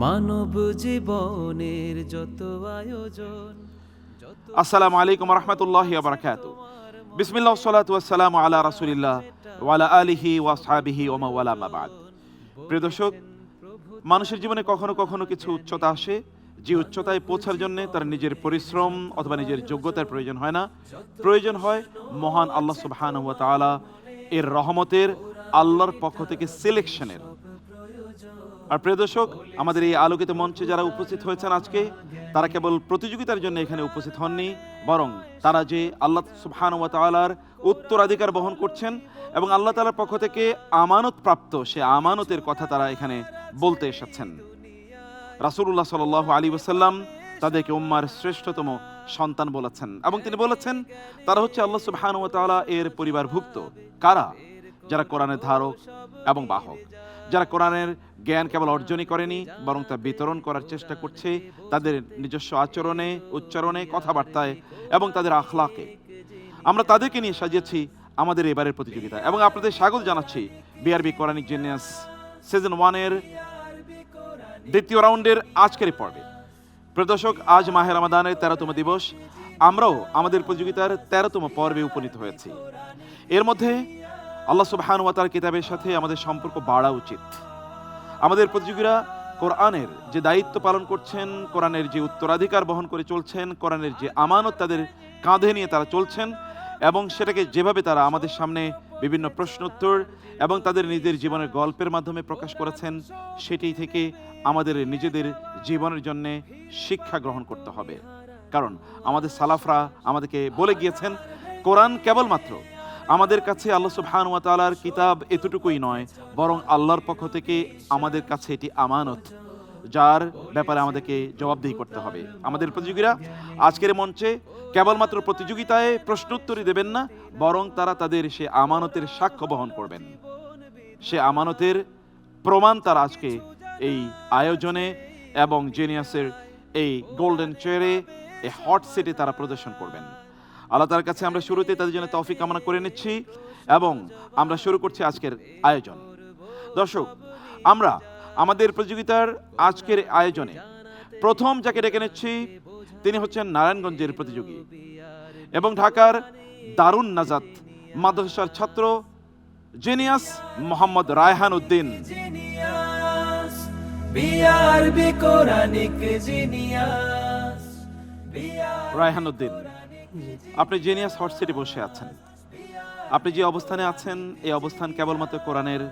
মানব জীবনের যত আয়োজন। আসসালামু আলাইকুম রহমতুল্লাহি ওয়া বারাকাতুহু। বিসমিল্লাহ ওয়াসসালাতু ওয়াসসালামু আলা রাসূলিল্লাহ ওয়া আলা আলিহি ওয়া আসহাবিহি ওয়া মান ওয়ালা মা বাদ। প্রিয় দর্শক, মানুষের জীবনে কখনো কখনো কিছু উচ্চতা আসে, যে উচ্চতায় পৌঁছার জন্য তার নিজের পরিশ্রম অথবা নিজের যোগ্যতার প্রয়োজন হয় না, প্রয়োজন হয় মহান আল্লাহ সুবহানাহু ওয়া তাআলা এর রহমতের, আল্লাহর পক্ষ থেকে সিলেকশনের। আর প্রিয় দর্শক, আমাদের এই আলোকিত মঞ্চে যারা উপস্থিত হয়েছেন আজকে, তারা কেবল প্রতিযোগিতার জন্য এখানে উপস্থিত হননি, বরং তারা যে আল্লাহ সুবহানাহু ওয়া তাআলার উত্তরাধিকার বহন করছেন এবং আল্লাহ তাআলার পক্ষ থেকে আমানত প্রাপ্ত সে আমানতের কথা তারা এখানে বলতে এসেছেন। রাসূলুল্লাহ সাল্লাল্লাহু আলাইহি ওয়াসাল্লাম তাদেরকে উম্মার শ্রেষ্ঠতম সন্তান বলেছেন এবং তিনি বলেছেন তারা হচ্ছে আল্লাহ সুবহানাহু ওয়া তাআলা এর পরিবারভুক্ত। কারা? যারা কোরআনের ধারক এবং বাহক, যারা কোরআনের জ্ঞান কেবল অর্জনই করেনি, বরং তা বিতরণ করার চেষ্টা করছে তাদের নিজস্ব আচরণে, উচ্চারণে, কথাবার্তায় এবং তাদের আখলাকে। আমরা তাদেরকে নিয়ে সাজিয়েছি আমাদের এবারের প্রতিযোগিতা এবং আপনাদের স্বাগত জানাচ্ছি বিআরবি কোরআনিক জিনিয়াস সিজন 1 এর দ্বিতীয় রাউন্ডের আজকের পর্বে। প্রিয় দর্শক, আজ মাহে রমাদানের 13তম দিবস। আমরাও আমাদের প্রতিযোগিতার 13তম পর্বে উপনীত হয়েছি। এর মধ্যে আল্লাহ সুবহানাহু ওয়া তাআলার কিতাবের সাথে আমাদের সম্পর্ক বাড়া উচিত। আমাদের প্রতিযোগীরা কোরআনের যে দায়িত্ব পালন করছেন, কোরআনের যে উত্তরাধিকার বহন করে চলছেন, কোরআনের যে আমানত তাদের কাঁধে নিয়ে তারা চলছেন এবং সেটাকে যেভাবে তারা আমাদের সামনে বিভিন্ন প্রশ্ন উত্তর এবং তাদের নিজেদের জীবনের গল্পের মাধ্যমে প্রকাশ করেছেন, সেটি থেকে আমাদের নিজেদের জীবনের জন্য শিক্ষা গ্রহণ করতে হবে। কারণ আমাদের সালাফরা আমাদেরকে বলে গিয়েছেন, কোরআন কেবলমাত্র আমাদের কাছে আল্লাহ সুবহানাহু ওয়া তাআলার কিতাব এতটুকুই নয়, বরং আল্লাহর পক্ষ থেকে আমাদের কাছে এটি আমানত, যার ব্যাপারে আমাদেরকে জবাবদিহি করতে হবে। আমাদের প্রতিযোগীরা আজকের মঞ্চে কেবলমাত্র প্রতিযোগিতায় প্রশ্ন উত্তরই দেবেন না, বরং তারা তাদের সে আমানতের সাক্ষ্য বহন করবেন। সে আমানতের প্রমাণ তারা আজকে এই আয়োজনে এবং জিনিয়াসের এই গোল্ডেন চেয়ারে, এই হট সিটে তারা প্রদর্শন করবেন। আল্লাহ তাআলার কাছে আমরা শুরুতে তাদের জন্য তৌফিক কামনা করে নিচ্ছি এবং আমরা শুরু করছি আজকের আয়োজন। দর্শক, আমরা আমাদের প্রতিযোগিতার আজকের আয়োজনে প্রথম যাকে ডেকে নিচ্ছি তিনি হচ্ছেন নারায়ণগঞ্জের প্রতিযোগী এবং ঢাকার দারুন নাজাত মাদ্রাসার ছাত্র জিনিয়াস মোহাম্মদ রায়হান উদ্দিন। রায়হান উদ্দিন, আপনি জিনিয়াস হট সিটে বসে আছেন। আপনি যে অবস্থানে আছেন, এই অবস্থান কেবলমাত্র কোরআনের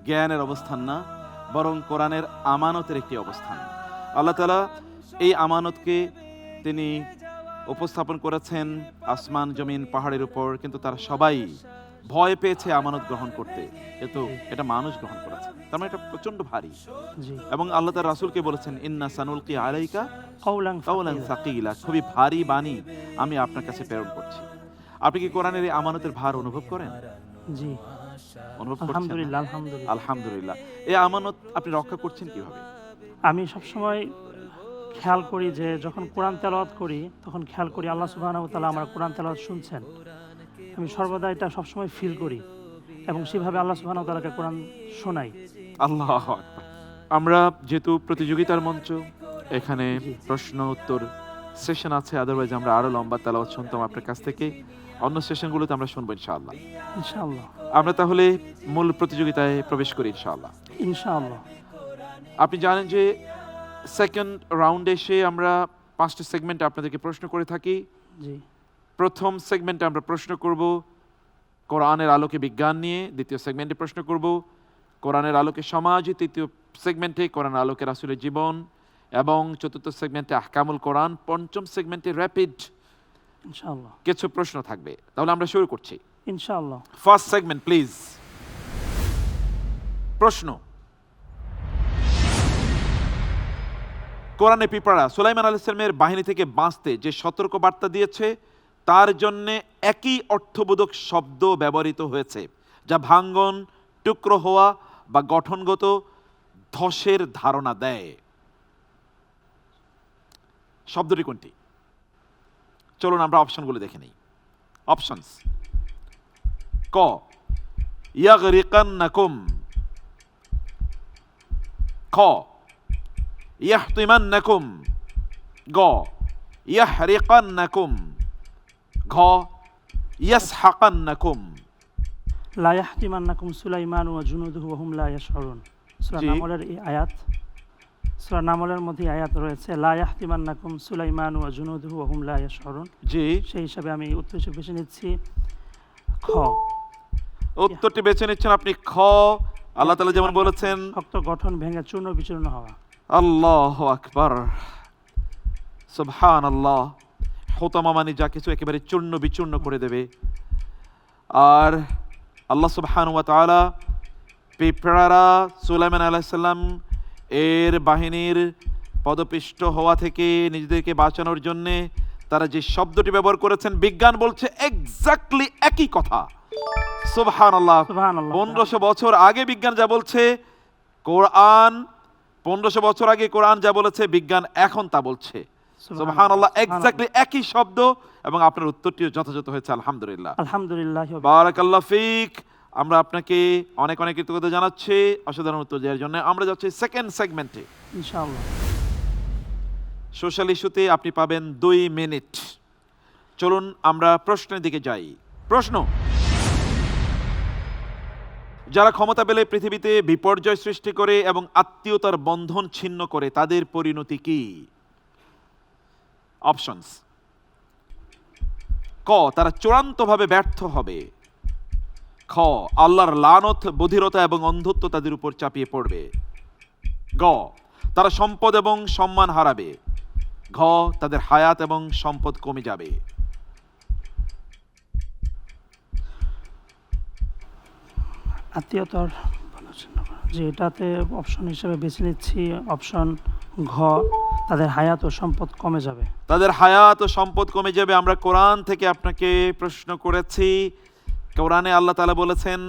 জ্ঞানের অবস্থান না, বরং কোরআনের আমানতের একটি অবস্থান। আল্লাহ তাআলা এই আমানতকে তিনি উপস্থাপন করেছেন আসমান, জমিন, পাহাড়ের উপর, কিন্তু তারা সবাই ভয় পেয়েছে আমানত গ্রহণ করতে। এটা মানুষ গ্রহণ করেছে, তার মানে এটা প্রচন্ড ভারী। এবং আল্লাহ তাআলা রাসূলকে বলেছেন, ইন্না সানুলকি আলাইকা কাওলান সাকিলা, খুবই ভারী বাণী আমি আপনার কাছে প্রেরণ করছি। আপনি কি কোরআনের এই আমানতের ভার অনুভব করেন? জি, অনুভব করছেন? আলহামদুলিল্লাহ। আলহামদুলিল্লাহ। এই আমানত আপনি রক্ষা করছেন কিভাবে? আমি সবসময় খেয়াল করি যে যখন কোরআন তেলাওয়াত করি তখন খেয়াল করি আল্লাহ সুবহানাহু ওয়া তাআলা আমার কোরআন তেলাওয়াত শুনছেন। আমি সর্বদা এটা সবসময় ফিল করি এবং সেভাবে আল্লাহ সুবহানাহু ওয়া তাআলাকে কোরআন শোনাই। আল্লাহু আকবার। আমরা যেহেতু প্রতিযোগিতার মঞ্চ, এখানে প্রশ্ন উত্তর সেশন আছে, আদারওয়াইজ আমরা আরো লম্বা তেলাওয়াত শুনতাম আপনার কাছ থেকে। অন্য সেশনগুলোতে আমরা শুনবো ইনশাআল্লাহ। ইনশাআল্লাহ। আমরা তাহলে মূল প্রতিযোগিতায় প্রবেশ করি ইনশাআল্লাহ। ইনশাআল্লাহ। আপনি জানেন যে সেকেন্ড রাউন্ডে এসে আমরা 5টি সেগমেন্টে আপনাদেরকে প্রশ্ন করে থাকি। জি। প্রথম সেগমেন্টে আমরা প্রশ্ন করব কোরআনের আলোকে বিজ্ঞান নিয়ে, দ্বিতীয় সেগমেন্টে প্রশ্ন করব কোরআনের আলোকে সমাজ, তৃতীয় সেগমেন্টে কোরআনের আলোকে রাসূলের জীবন এবং চতুর্থ সেগমেন্টে আহকামুল কোরআন, পঞ্চম সেগমেন্টে র‍্যাপিড ইনশাআল্লাহ কিছু প্রশ্ন থাকবে। তাহলে আমরা শুরু করছি ইনশাআল্লাহ। First segment please. প্রশ্ন, কোরআনে পিঁপড়া সুলাইমান আলাইহিস সালামের বাহিনী থেকে বাঁচতে যে সতর্ক বার্তা দিয়েছে তার জন্য একই অর্থবোধক শব্দ ব্যবহৃত হয়েছে, যা ভাঙ্গন, টুকরো হওয়া বা গঠনগত ধসের ধারণা দেয়? শব্দটি কোনটি? চলুন আমরা অপশনগুলো দেখে নিই। অপশনস: ক ইয়াগরিকান্নাকুম, খ ইয়াহতিমান্নাকুম, গ ইয়াহরিকান্নাকুম, ঘ ইয়াসহাকান্নাকুম। লা ইয়াহতিমান্নাকুম সুলাইমান ওয়া জুনুদুহু ওয়া হুম লা ইয়াশউরুন। সূরা জি। নামলের এই আয়াত, সূরা নামলের মধ্যে আয়াত রয়েছে লা ইয়াহতিমান্নাকুম সুলাইমান ওয়া জুনুদুহু ওয়া হুম লা ইয়াশউরুন। জি, সেই হিসাবে আমি উত্তর হিসেবে বেছে নিচ্ছি খ। উত্তরটি বেছে নিচ্ছেন আপনি খ। আল্লাহ তাআলা যেমন বলেছেন, শক্ত গঠন ভেঙে চূর্ণ বিচূর্ণ হওয়া। আল্লাহু আকবার, সুবহানাল্লাহ। হোতামা মানে যা কিছু একেবারে চূর্ণ বিচূর্ণ করে দেবে। আর আল্লাহ সুবহানাহু ওয়া তাআলা পিঁপড়ারা সুলাইমান আলাইহিস সালাম এর বাহিনীর পদপিষ্ট হওয়া থেকে নিজেদেরকে বাঁচানোর জন্য তারা যে শব্দটি ব্যবহার করেছেন, বিজ্ঞান বলছে এক্স্যাক্টলি একই কথা। সুবহানাল্লাহ। সুবহানাল্লাহ। 1500 বছর আগে বিজ্ঞান যা বলছে, কোরআন 1500 বছর আগে কোরআন যা বলেছে, বিজ্ঞান এখন তা বলছে। সুবহানাল্লাহ, এক্স্যাক্টলি একই শব্দ, এবং আপনার উত্তরটিও যথাযথ হয়েছে। আলহামদুলিল্লাহ, আলহামদুলিল্লাহ। বারাকাল্লাহ ফিক। আমরা আপনাকে অনেক অনেক কৃতজ্ঞতা জানাচ্ছি অসাধারণ উত্তর দেওয়ার জন্য। আমরা যাচ্ছি সেকেন্ড সেগমেন্টে। ইনশাআল্লাহ। সোশ্যাল ইস্যুতে আপনি পাবেন 2 মিনিট। চলুন আমরা প্রশ্নের দিকে যাই। প্রশ্ন: যারা ক্ষমতা পেলে পৃথিবীতে বিপর্যয় সৃষ্টি করে এবং আত্মীয়তার বন্ধন ছিন্ন করে, তাদের পরিণতি কি? অপশনস: ক তারা চূড়ান্তভাবে ব্যর্থ হবে, খ আল্লাহর লানত, বধিরতা এবং অন্ধত্ব তাদের উপর চাপিয়ে পড়বে, গ তারা সম্পদ এবং সম্মান হারাবে, ঘ তাদের হায়াত এবং সম্পদ কমে যাবে। আত্মীয়তার যে এটাতে অপশন হিসেবে বেছে নিচ্ছি অপশন ঘ, তাদের হায়াত ও সম্পদ কমে যাবে। তাদের হায়াত ও সম্পদ কমে যাবে। আমরা কোরআন থেকে আপনাকে প্রশ্ন করেছি। কোরআনে আল্লাহ তাআলা বলেছেন,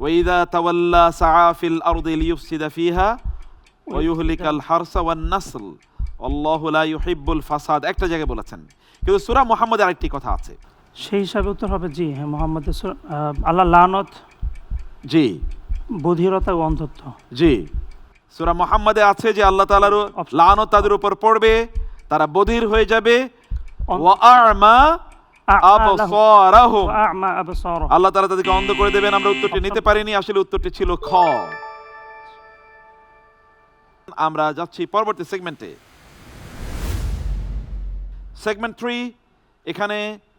ওয়াইদা তাওয়াল্লা সাআ ফিল আরদি লিয়ুফসিদা ফিহা ওয়া ইউহলিকাল হারসা ওয়ান নাসল আল্লাহু লা ইউহিব্বুল ফাসাদ। একটা জায়গায় বলেছেন, কিন্তু সূরা মুহাম্মদে আরেকটি কথা আছে। সেই হিসাবে উত্তর হবে জি, হ্যাঁ, মুহাম্মদের আল্লাহ লানত, জি বধিরতা ও অন্ধত্ব। জি, সূরা মুহাম্মদে আছে যে আল্লাহ তাআলার লানত তাদের উপর পড়বে, তারা বধির হয়ে যাবে। ওয়া আ'মা আবসারাহুম, আ'মা আবসারুহুম। আল্লাহ তাআলা তাদেরকে অন্ধ করে দেবেন। আমরা উত্তরটি নিতে পারিনি, আসলে উত্তরটি ছিল খ। আমরা যাচ্ছি পরবর্তী সেগমেন্টে। সেগমেন্ট 3। এখানে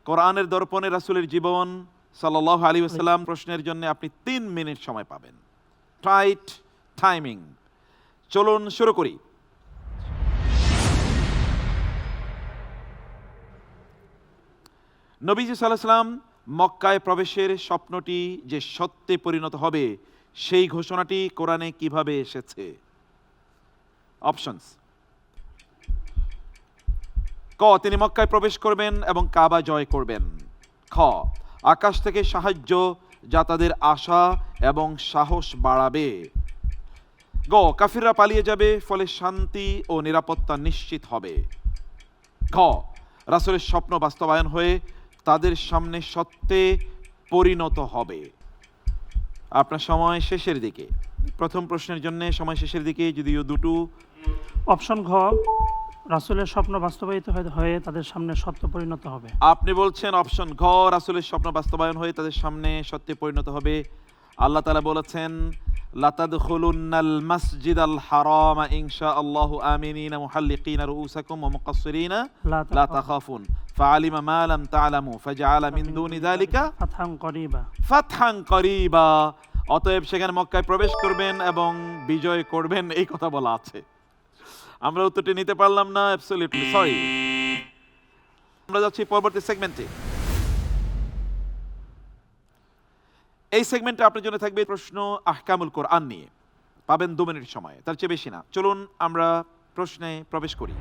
কোরআনের দর্পণে রাসূলের জীবন সাল্লাল্লাহু আলাইহি ওয়াসাল্লাম প্রশ্নের জন্য আপনি 3 মিনিট সময় পাবেন। Tight timing. চলুন শুরু করি। নবীজি সাল্লাল্লাহু আলাইহি ওয়াসাল্লাম মক্কায় প্রবেশের স্বপ্নটি যে সত্যে পরিণত হবে, সেই ঘোষণাটি কোরআনে কিভাবে এসেছে? অপশনস: ক তিনি মক্কায় প্রবেশ করবেন এবং কাবা জয় করবেন, খ আকাশ থেকে সাহায্য যা তাদের আশা এবং সাহস বাড়াবে, গ কাফিররা পালিয়ে যাবে ফলে শান্তি ও নিরাপত্তা নিশ্চিত হবে, ঘ রাসূলের স্বপ্ন বাস্তবায়ন হয়ে তাদের সামনে সত্যে পরিণত হবে। আপনার সময় শেষের দিকে। প্রথম প্রশ্নের জন্য সময় শেষের দিকে, যদিও দুটো। অপশন ঘ, রাসূলের স্বপ্ন বাস্তবায়িত হয়ে তাদের সামনে সত্য পরিণত হবে। আপনি বলছেন অপশন ঘ, রাসূলের স্বপ্ন বাস্তবায়ন হয়ে তাদের সামনে সত্যে পরিণত হবে। আল্লাহ তাআলা বলেছেন, লাতাদখুলুন্নাল মাসজিদাল হারাম ইনশাআল্লাহু আমিনিনা মুহাল্লিকিনা রুউসাকুম ওয়া মুকাসসিরিনা লা তাখাফুন ফাআলিমা মা লাম তা'লামু ফাজআলা মিন দুনি যালিকা ফাতহান করিবা। ফাতহান করিবা। অতএব সেখানে মক্কায় প্রবেশ করবেন এবং বিজয় করবেন, এই কথা বলা আছে। আমরা উত্তরটি নিতে পারলাম না, অ্যাবসলিউটলি সরি। আমরা যাচ্ছি পরবর্তী সেগমেন্টে। এই সেগমেন্টে আপনার জন্য থাকবে প্রশ্ন আহকামুল কোরআন নিয়ে। পাবেন 2 মিনিট সময়, তার চেয়ে বেশি না। চলুন আমরা প্রশ্নে প্রবেশ করি।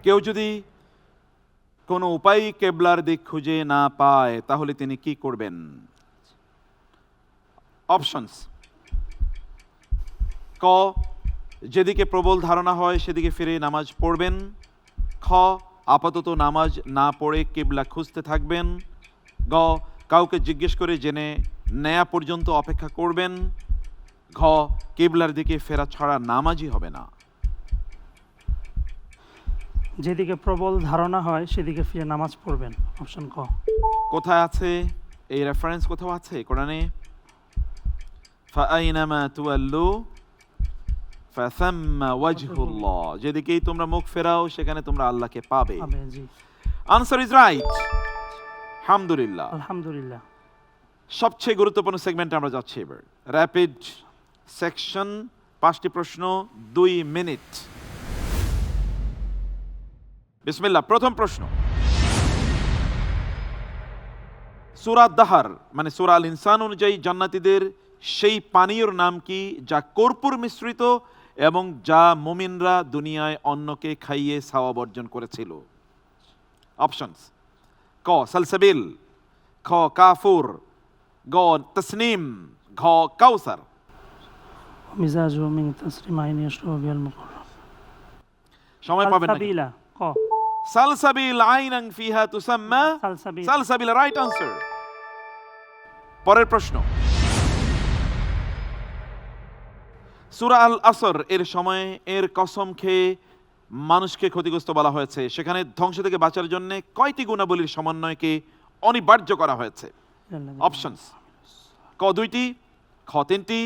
কেউ যদি কোনো উপায় কেবলার দিক খুঁজে না পায়, তাহলে তিনি কি করবেন? অপশনস: ক, যেদিকে প্রবল ধারণা হয় সেদিকে ফিরে নামাজ পড়বেন। খ, আপাতত নামাজ না পড়ে কিবলা খুঁজতে থাকবেন। গ, কাউকে জিজ্ঞেস করে জেনে নেয়া পর্যন্ত অপেক্ষা করবেন। ঘ, কিবলার দিকে ফেরা ছাড়া নামাজই হবে না। যেদিকে প্রবল ধারণা হয় সেদিকে ফিরে নামাজ পড়বেন, অপশন ক। কোথায় আছে এই রেফারেন্স? কোথাও আছে কোরআনে? ফাআইনামা তুওয়াল্লু ফাসাম্মা ওয়াজহুল্লাহ, যেদিকেই তোমরা মুখ ফেরাও সেখানে তোমরা আল্লাহকে পাবে। জি, আনসার ইজ রাইট, আলহামদুলিল্লাহ। আলহামদুলিল্লাহ। সবচেয়ে গুরুত্বপূর্ণ সেগমেন্টে আমরা যাচ্ছি এবার, র্যাপিড সেকশন। 5টি প্রশ্ন, 2 মিনিট। বিসমিল্লাহ। প্রথম প্রশ্ন, সূরা দাহর মানে সূরা আল ইনসান অনুযায়ী জান্নাতীদের সেই পানীয়র নাম কি যা কর্পূর মিশ্রিত এবং যা মুমিনরা দুনিয়ায় অন্যকে খাইয়ে সওয়াব অর্জন করেছিল? অপশনস: ক, সালসাবিল। খ, কাফুর। গ, তসনিম। ঘ, কাউসার। মিজাজু মিন তাসরিম আইন ইয়াশরাবু বিল মুকাররাম। সময় পাবেন না। সালসাবিলা, ক। সালসাবিল আইনান ফিহা তুসাম্মা সালসাবিল। সালসাবিল, রাইট আনসার। পরের প্রশ্ন, সূরা আল আসর এর সময় এর কসম খেয়ে মানুষকে ক্ষতিগ্রস্ত বলা হয়েছে, সেখানে ধ্বংস থেকে বাঁচার জন্য কয়টি গুণাবলীর সমন্বয়কে অনিবার্য করা হয়েছে? অপশনস: ক, 2টি। খ, 3টি।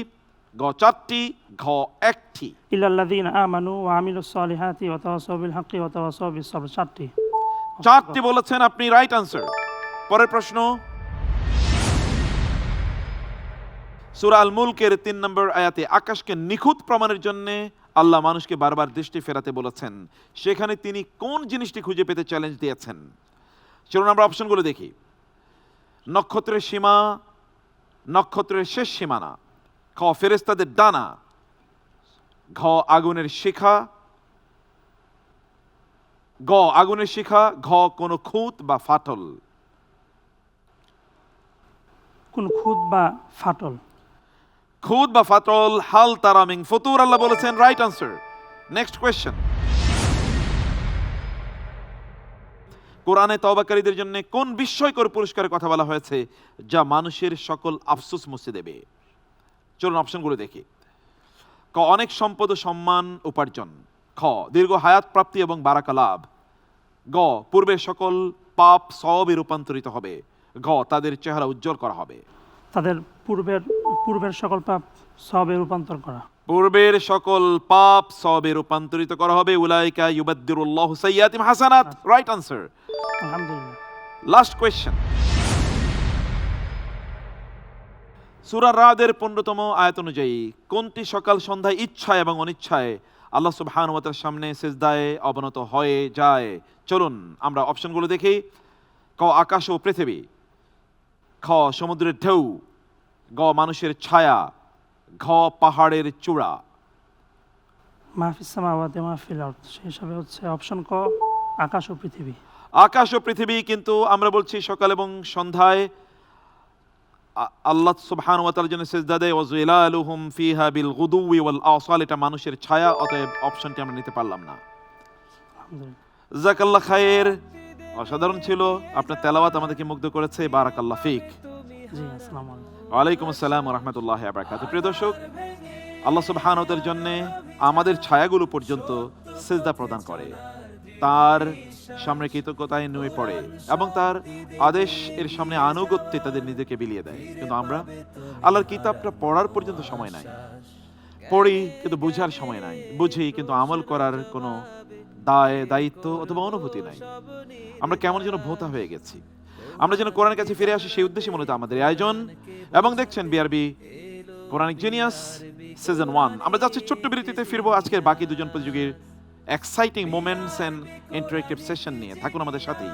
গ, 4টি। ঘ, 1টি। ইল্লাল্লাযীনা আমানু ওয়া আমিলুস সালিহাতি ওয়া তাওয়াসাউ বিল হাক্কি ওয়া তাওয়াসাউ বিস সাবর, 4টি। 4টি বলেছেন আপনি, রাইট আনসার। পরের প্রশ্ন, সূরা আল মুলকের 3 নম্বর আয়াতে আকাশকে নিখুঁত প্রমাণের জন্য আল্লাহ মানুষকে বারবার দৃষ্টি ফেরাতে বলেছেন, সেখানে তিনি কোন জিনিসটি খুঁজে পেতে চ্যালেঞ্জ দিয়েছেন? চলুন আমরা অপশনগুলো দেখি। নক্ষত্রের সীমা, নক্ষত্রের শেষ সীমানা। খ, ফেরেশতাদের ডানা। ঘ, আগুনের শিখা। গ, আগুনের শিখা। ঘ, কোন খুঁত বা ফাটল। কোন খুদ বা ফাটল? খুদ বা ফাটল, হাল তারা মিন ফুতুর, আল্লাহ বলেছেন, রাইট আনসার। নেক্সট কোয়েশ্চেন, কোরআনে তওবাকারীদের জন্য কোন বিস্ময়কর পুরস্কারের কথা বলা হয়েছে যা মানুষের সকল আফসোস মুছে দেবে? চলুন অপশনগুলো দেখি। ক, অনেক সম্পদ ও সম্মান উপার্জন। খ, দীর্ঘ হায়াত প্রাপ্তি এবং বারাকা লাভ। গ, পূর্বের সকল পাপ সওয়াবে রূপান্তরিত হবে। ঘ, তাদের চেহারা উজ্জ্বল করা হবে। তাদের পূর্বের সকল পাপ সওয়াবে রূপান্তর করা। পূর্বের সকল পাপ সওয়াবে রূপান্তরিত করা হবে। উলাইকা ইউবাদদিরুল্লাহু সাইয়্যাতিহিম হাসানাত, রাইট আনসার। আলহামদুলিল্লাহ। লাস্ট কোয়েশ্চেন, সূরা রাদের 15তম আয়াত অনুযায়ী কোনটি সকাল সন্ধ্যায় ইচ্ছায় এবং অনিচ্ছায় আল্লাহ সুবহানাহু ওয়া তাআলার সামনে সিজদায় অবনত হয়ে যায়? চলুন আমরা অপশনগুলো দেখি। ক, আকাশ ও পৃথিবী। খ, সমুদ্রের ঢেউ। গ, মানুষের ছায়া। ঘ, পাহাড়ের চূড়া। মাহফিস সামাওয়াতি মাহফিল আরদ, সেই হিসাবে হচ্ছে অপশন ক, আকাশ ও পৃথিবী। আকাশ ও পৃথিবী, কিন্তু আমরা বলছি সকাল এবং সন্ধ্যায় আল্লাহ সুবহানাহু ওয়া তাআলার জন্য সিজদা দেয়। ওয়া যিলালুহুম ফিহা বিল গুদুওয়ি ওয়াল আসাল, এটা মানুষের ছায়া, অতএব অপশনটি আমরা নিতে পারলাম না। আলহামদুলিল্লাহ। জাযাকাল্লাহ খায়ের, অসাধারণ ছিল, আপনার তেলাওয়াত আমাদেরকে মুগ্ধ করেছে। বারাকাল্লাহ ফিক। জি, আসসালামু আলাইকুম। ওয়ালাইকুম আসসালাম ওয়া রাহমাতুল্লাহি ওয়া বারাকাতুহু। প্রিয় দর্শক, আল্লাহ সুবহানাহু ওয়া তাআলার জন্য আমাদের ছায়াগুলো পর্যন্ত সিজদা প্রদান করে, তার সামনে কৃতজ্ঞতায় নুয়ে পড়ে এবং তার আদেশ এর সামনে আনুগত্যে তাদের নিজেকে বিলিয়ে দেয়। কিন্তু আমরা আল্লাহর কিতাবটা পড়ার পর্যন্ত সময় নাই, পড়ি কিন্তু বুঝার সময় নাই, বুঝি কিন্তু আমল করার কোনো দায়িত্ব অথবা অনুভূতি নাই। আমরা কেমন যেন ভোঁতা হয়ে গেছি। আমরা যেন কোরআনের কাছে ফিরে আসি, সেই উদ্দেশ্যে মূলত আমাদের আয়োজন। এবং দেখছেন বিআরবি কোরআনিক জিনিয়াস সিজন 1। আমরা যাচ্ছি ছোট্ট বিরতিতে, ফিরবো আজকের বাকি দুজন প্রতিযোগীর exciting moments and interactive session নিয়ে। থাকুন আমাদের সাথেই।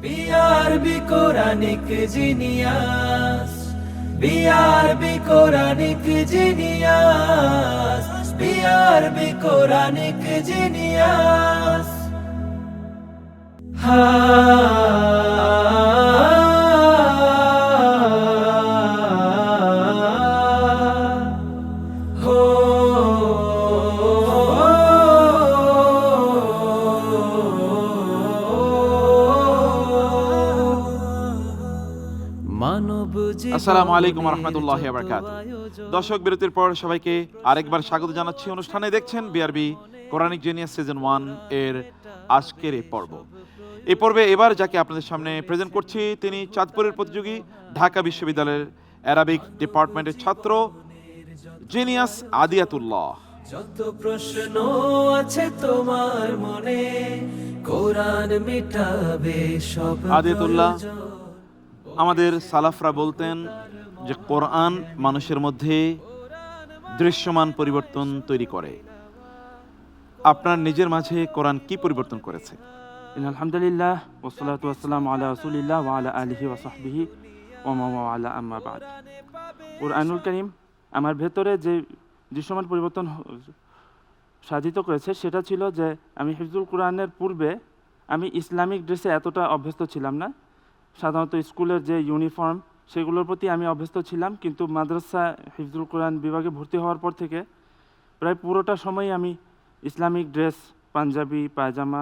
BRB Quranic genius, BRB Quranic genius, BRB Quranic genius. আসসালামু আলাইকুম রহমতুল্লাহি ওয়া বারাকাতুহু। দর্শক বিরতির পর সবাইকে আরেকবার স্বাগত জানাচ্ছি অনুষ্ঠানে। দেখছেন বিআরবি কোরআনিক জিনিয়াস সিজন 1 এর আজকের এই পর্ব। এই পর্বে এবার যাকে আপনাদের সামনে প্রেজেন্ট করছি তিনি চাঁদপুরের প্রতিযোগী, ঢাকা বিশ্ববিদ্যালয়ের অ্যারাবিক ডিপার্টমেন্টের ছাত্র জিনিয়াস আদিয়াতুল্লাহ। যত প্রশ্ন আছে তোমার মনে, কোরআন মিটাবে সব আদিয়াতুল্লাহ, প্রয়োজন। আমাদের সালাফরা বলতেন যে কোরআন মানুষের মধ্যে দৃশ্যমান পরিবর্তন তৈরি করে। আপনার নিজের মাঝে কোরআন কি পরিবর্তন করেছে? আলহামদুলিল্লাহ ওয়াসসালাতু ওয়াসসালামু আলা রাসূলিল্লাহ ওয়া আলা আলিহি ওয়া সাহবিহি ওয়া মান ওয়ালা, আম্মা বা'দ। কুরআনুল কারীম আমার ভেতরে যে দৃশ্যমান পরিবর্তন সাধিত করেছে সেটা ছিল যে আমি হিফজুল কোরআনের পূর্বে আমি ইসলামিক ড্রেসে এতটা অভ্যস্ত ছিলাম না। সাধারণত স্কুলের যে ইউনিফর্ম সেগুলোর প্রতি আমি অভ্যস্ত ছিলাম, কিন্তু মাদ্রাসা হিফজুল কোরআন বিভাগে ভর্তি হওয়ার পর থেকে প্রায় পুরোটা সময় আমি ইসলামিক ড্রেস, পাঞ্জাবি, পায়জামা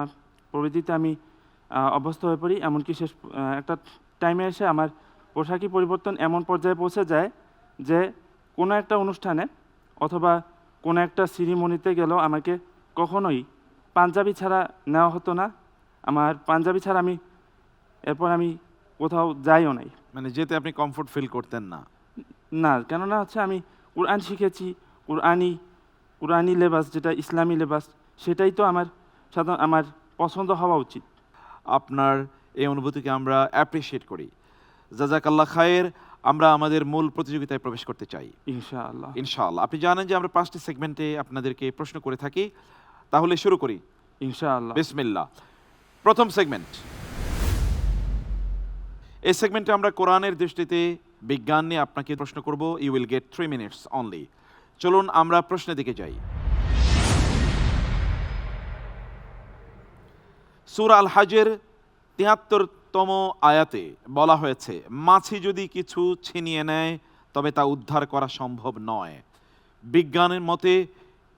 প্রভৃতিতে আমি অভ্যস্ত হয়ে পড়ি। এমনকি শেষ একটা টাইমে এসে আমার পোশাকি পরিবর্তন এমন পর্যায়ে পৌঁছে যায় যে কোনো একটা অনুষ্ঠানে অথবা কোনো একটা সিরিমনিতে গেলেও আমাকে কখনোই পাঞ্জাবি ছাড়া নেওয়া হতো না। আমার পাঞ্জাবি ছাড়া এরপর আমি কোথাও যাইও নাই। মানে যেতে আপনি কমফোর্ট ফিল করতেন না? না, কেননা হচ্ছে আমি কোরআন শিখেছি, কোরআনি লেবাস যেটা ইসলামী লেবাস সেটাই তো আমার পছন্দ হওয়া উচিত। আপনার এই অনুভূতিকে আমরা অ্যাপ্রিশিয়েট করি। জাযাকাল্লাহ খায়ের। আমরা আমাদের মূল প্রতিযোগিতায় প্রবেশ করতে চাই ইনশাআল্লাহ। ইনশাআল্লাহ। আপনি জানেন যে আমরা 5টি সেগমেন্টে আপনাদেরকে প্রশ্ন করে থাকি, তাহলে শুরু করি ইনশাআল্লাহ। বিসমিল্লাহ। প্রথম সেগমেন্ট। এই সেগমেন্টে আমরা কোরআনের দৃষ্টিতে বিজ্ঞান নিয়ে আপনাকে প্রশ্ন করব। You will get 3 minutes only. চলুন আমরা প্রশ্নের দিকে যাই। সূরা আল হাজের ৭৩তম আয়াতে বলা হয়েছে, মাছি যদি কিছু ছিনিয়ে নেয় তবে তা উদ্ধার করা সম্ভব নয়। বিজ্ঞানের মতে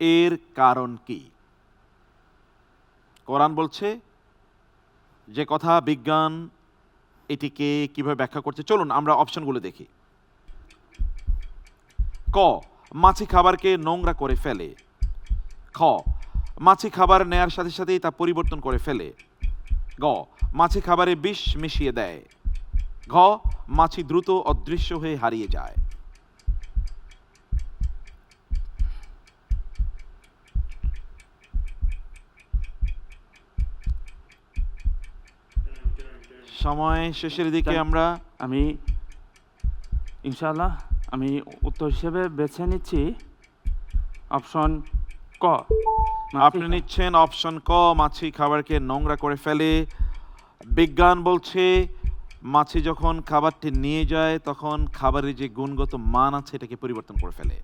এর কারণ কি? কোরআন বলছে যে কথা, বিজ্ঞান এটিকে কিভাবে ব্যাখ্যা করছে। চলুন আমরা অপশনগুলো দেখি। ক, মাছি খাবারকে নোংরা করে ফেলে। খ, মাছি খাবার নেয়ার সাথে সাথেই তা পরিবর্তন করে ফেলে। গ, মাছি খাবারে বিষ মিশিয়ে দেয়। ঘ, মাছি দ্রুত অদৃশ্য হয়ে হারিয়ে যায়। সময় শেষের দিকে আমরা আমি ইনশাআল্লাহ উত্তর হিসেবে বেছে নিচ্ছি অপশন ক। আপনি নিচ্ছেন অপশন ক, মাছি খাবারকে নোংরা করে ফেলে। বিজ্ঞান বলছে মাছি যখন খাবারটি নিয়ে যায় তখন খাবারের যে গুণগত মান আছে এটাকে পরিবর্তন করে ফেলে,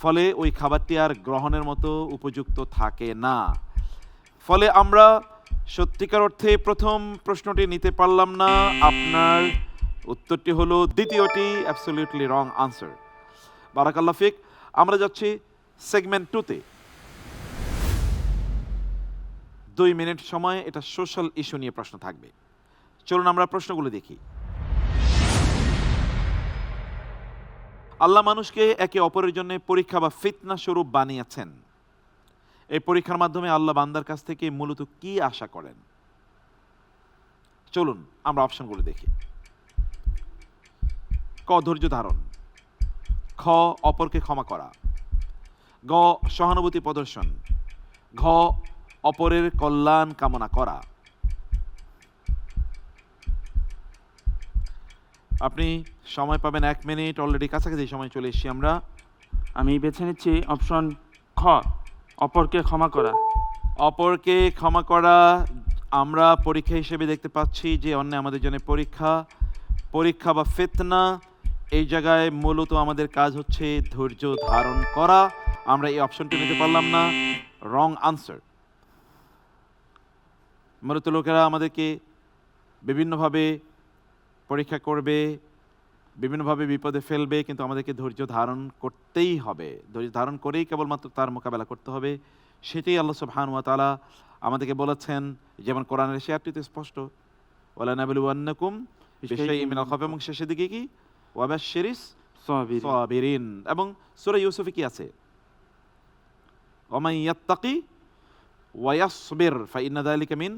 ফলে ওই খাবারটি আর গ্রহণের মতো উপযুক্ত থাকে না। ফলে আমরা সত্যিকার অর্থে প্রথম প্রশ্নটি নিতে পারলাম না। আপনার উত্তরটি হলো দ্বিতীয়টি, অ্যাবসলিউটলি রং আনসার। বারাকাল্লাহ ফিক। আমরা যাচ্ছি সেগমেন্ট 2তে। 2 মিনিট সময়, এটা সোশ্যাল ইস্যু নিয়ে প্রশ্ন থাকবে। চলুন আমরা প্রশ্নগুলো দেখি। আল্লাহ মানুষকে একে অপরের জন্য পরীক্ষা বা ফিতনা স্বরূপ বানিয়েছেন। এই পরীক্ষার মাধ্যমে আল্লাহ বান্দার কাছ থেকে মূলত কি আশা করেন? চলুন আমরা অপশনগুলো দেখি। ক, ধৈর্য ধারণ। খ, অপরকে ক্ষমা করা। গ, সহানুভূতি প্রদর্শন। ঘ, অপরের কল্যাণ কামনা করা। আপনি সময় পাবেন 1 মিনিট। অলরেডি কাছাকাছি সময় চলে এসেছি আমরা। আমি বেছে নিচ্ছি অপশন খ, অপরকে ক্ষমা করা। অপরকে ক্ষমা করা আমরা পরীক্ষা হিসেবে দেখতে পাচ্ছি যে অন্য আমাদের জন্য পরীক্ষা বা ফিতনা। এই জায়গায় মূলত আমাদের কাজ হচ্ছে ধৈর্য ধারণ করা। আমরা এই অপশনটি নিতে পারলাম না, রং আনসার। মূলত লোকেরা আমাদেরকে বিভিন্নভাবে পরীক্ষা করবে, বিভিন্নভাবে বিপদে ফেলবে, কিন্তু আমাদেরকে ধৈর্য ধারণ করতেই হবে। ধৈর্য ধারণ করেই কেবলমাত্র তার মোকাবেলা করতে হবে। সেটাই আল্লাহ সুবহানাহু ওয়া তাআলা আমাদেরকে বলেছেন, যেমন কোরআনের শেয়ারটিতে স্পষ্ট, ওয়ালা নাবলুওয়ান্নাকুম বিশাইইন মিনাল খাউফি, এবং শেষের দিকে কি, ওয়াবাশশিরিস সাবিরিন। সাবিরিন। এবং সূরা ইউসুফে কি আছে? ওয়ামান ইয়াত্তাকি ওয়া ইয়াসবির ফাইন্না যালিকা মিন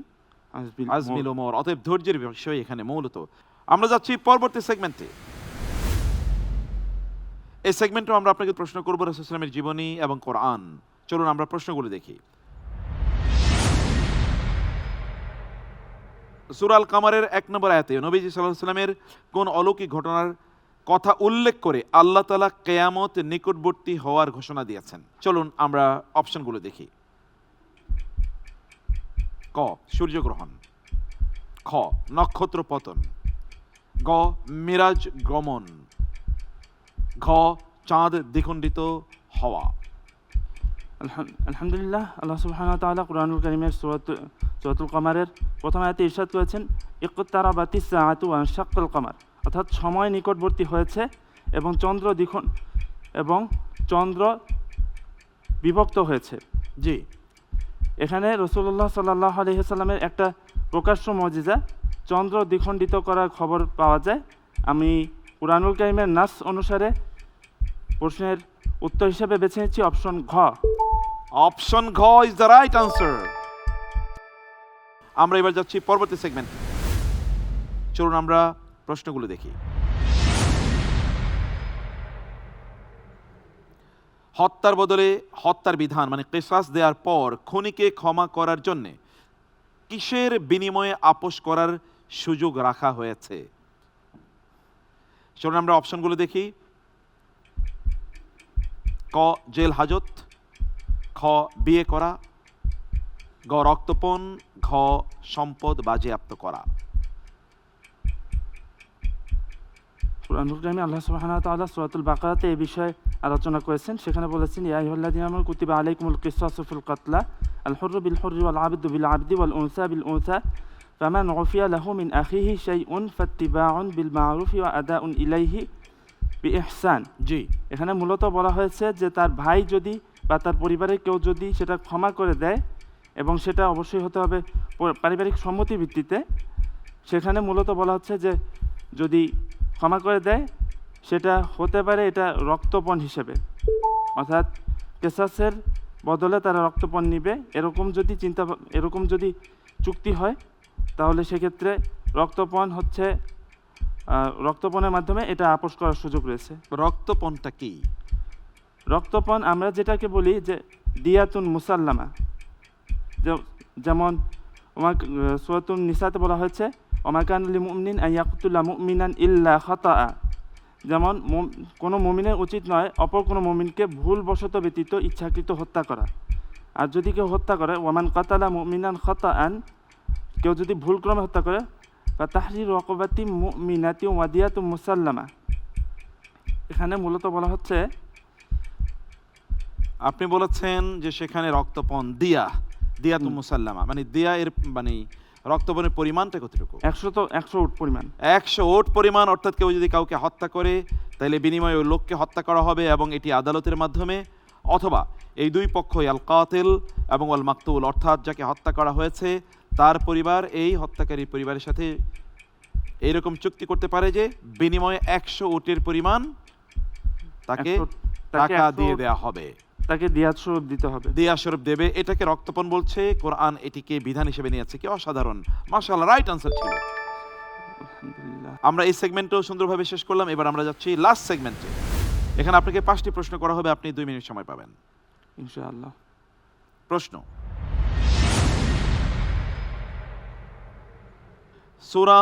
আজমিল উমুর। অতএব ধৈর্যের বিষয় এখানে মূলত। আমরা যাচ্ছি পরবর্তী সেগমেন্টে। এই সেগমেন্টে আমরা আপনাকে প্রশ্ন করব রাসূল সাল্লাল্লাহু আলাইহি ওয়াসাল্লামের জীবনী এবং কোরআন। চলুন আমরা প্রশ্নগুলো দেখি। সূরা আল কামারের 1 নম্বর আয়াতে নবীজি সাল্লাল্লাহু আলাইহি ওয়াসাল্লামের কোন অলৌকিক ঘটনার কথা উল্লেখ করে আল্লাহ তাআলা কিয়ামত নিকটবর্তী হওয়ার ঘোষণা দিয়েছেন? চলুন আমরা অপশনগুলো দেখি। ক সূর্যগ্রহণ, খ নক্ষত্র পতন, গ মিরাজ গমন, ঘ চাঁদ দ্বিখণ্ডিত হওয়া। আলহামদুলিল্লাহ, আল্লাহ সুবহানাহু ওয়া তাআলা কুরআনুল কারীমের সূরাতুল কামারের প্রথম আয়াতে ইরশাদ করেছেন, ইকতারাবাতিস সাআতু ওয়া আনশাক্কাল কামার, অর্থাৎ সময় নিকটবর্তী হয়েছে এবং চন্দ্র বিভক্ত হয়েছে। জি, এখানে রাসূলুল্লাহ সাল্লাল্লাহু আলাইহি ওয়াসাল্লামের একটা প্রকাশ্য মুজিজা, চন্দ্র দ্বিখণ্ডিত করার খবর পাওয়া যায়। আমি কুরআনুল কারীমের নাস অনুসারে প্রশ্নের উত্তর হিসেবে বেছে নিচ্ছি অপশন ঘ। অপশন ঘ ইজ দ্য রাইট আনসার। আমরা এবার যাচ্ছি পরবর্তী সেগমেন্টে। চলুন আমরা প্রশ্নগুলো দেখি। হত্যার বদলে হত্যার বিধান মানে কিসাস দেওয়ার পর খুনিকে ক্ষমা করার জন্য কিসের বিনিময়ে আপোষ করার সুযোগ রাখা হয়েছে? চলুন আমরা অপশনগুলো দেখি। ক জেল হাজত, খ বিয়ে করা, গ রক্তপণ, ঘ সম্পদ বাজেয়াপ্ত করা। কুরআনুল কারীমে আল্লাহ সুবহানাহু ওয়া তাআলা সূরাতুল বাকারাতে এই বিষয়ে আলোচনা করেছেন। সেখানে বলেছেন, ইয়া আইয়ুহাল্লাযীনা আমানু কুতিবা আলাইকুমুল কিসাসু ফিল কাতলা আল হুররু বিল হুররি ওয়াল আবদু বিল আবদি ওয়াল উনসা বিল উনসা ফামান উফিয়া লাহু মিন আখিহি শাইউন ফাত্তিবাউন বিল মা'রুফি ওয়া আদাউন ইলাইহি বিইহসান। জি, এখানে মূলত বলা হয়েছে যে তার ভাই যদি বা তার পরিবারের কেউ যদি সেটা ক্ষমা করে দেয়, এবং সেটা অবশ্যই হতে হবে পারিবারিক সম্মতির ভিত্তিতে। সেখানে মূলত বলা হচ্ছে যে যদি ক্ষমা করে দেয় সেটা হতে পারে এটা রক্তপণ হিসেবে, অর্থাৎ কেসাসের বদলে তারা রক্তপণ নিবে। এরকম যদি চুক্তি হয় তাহলে সেক্ষেত্রে রক্তপণের মাধ্যমে এটা আপোষ করার সুযোগ রয়েছে। রক্তপণটা কি? রক্তপণ আমরা যেটাকে বলি যে দিয়াতুন মুসাল্লামা, যেমন সূরাতুন নিসাতে বলা হয়েছে, ওমা কানা লিল মুমিনিন আন ইয়াকতুলা মুমিনান ইল্লা খাতাআ, যেমন কোনো মুমিনের উচিত নয় অপর কোনো মুমিনকে ভুলবশত ব্যতীত ইচ্ছাকৃত হত্যা করা। আর যদি কেউ হত্যা করে, ওয়ামান কাতালা মুমিনান খাতাআন, কেউ যদি ভুলক্রমে হত্যা করে, বা তাহরিরু রাকাবাতিন মুমিনাতিন ওয়া দিয়াতুন মুসাল্লামা। এখানে মূলত বলা হচ্ছে, আপনি বলেছেন যে সেখানে রক্তপণ দিয়াতুন মুসাল্লামা, মানে দিয়া এর মানে রক্তপণের পরিমাণটা কতটুকু? 100 উট পরিমাণ। 100 ওট পরিমাণ। অর্থাৎ কেউ যদি কাউকে হত্যা করে তাহলে বিনিময়ে ওই লোককে হত্যা করা হবে, এবং এটি আদালতের মাধ্যমে, অথবা এই দুই পক্ষই আল কাতিল এবং আল মাকতুল, অর্থাৎ যাকে হত্যা করা হয়েছে তার পরিবার এই হত্যাকারীর পরিবারের সাথে এইরকম চুক্তি করতে পারে যে বিনিময়ে 100 ওটের পরিমাণ তাকে টাকা দিয়ে দেওয়া হবে, তাকে দিয়াত স্বরূপ দিতে হবে, দিয়া স্বরূপ দেবে। এটাকে রক্তপণ বলছে। কোরআন এটিকে বিধান হিসেবে নিয়েছে। কি অসাধারণ! মাশাআল্লাহ, রাইট আনসার ছিল। আলহামদুলিল্লাহ। আমরা এই সেগমেন্টও সুন্দরভাবে শেষ করলাম। এবার আমরা যাচ্ছি লাস্ট সেগমেন্টে। এখানে আপনাকে 5টি প্রশ্ন করা হবে, আপনি 2 মিনিট সময় পাবেন ইনশাআল্লাহ। প্রশ্ন, সূরা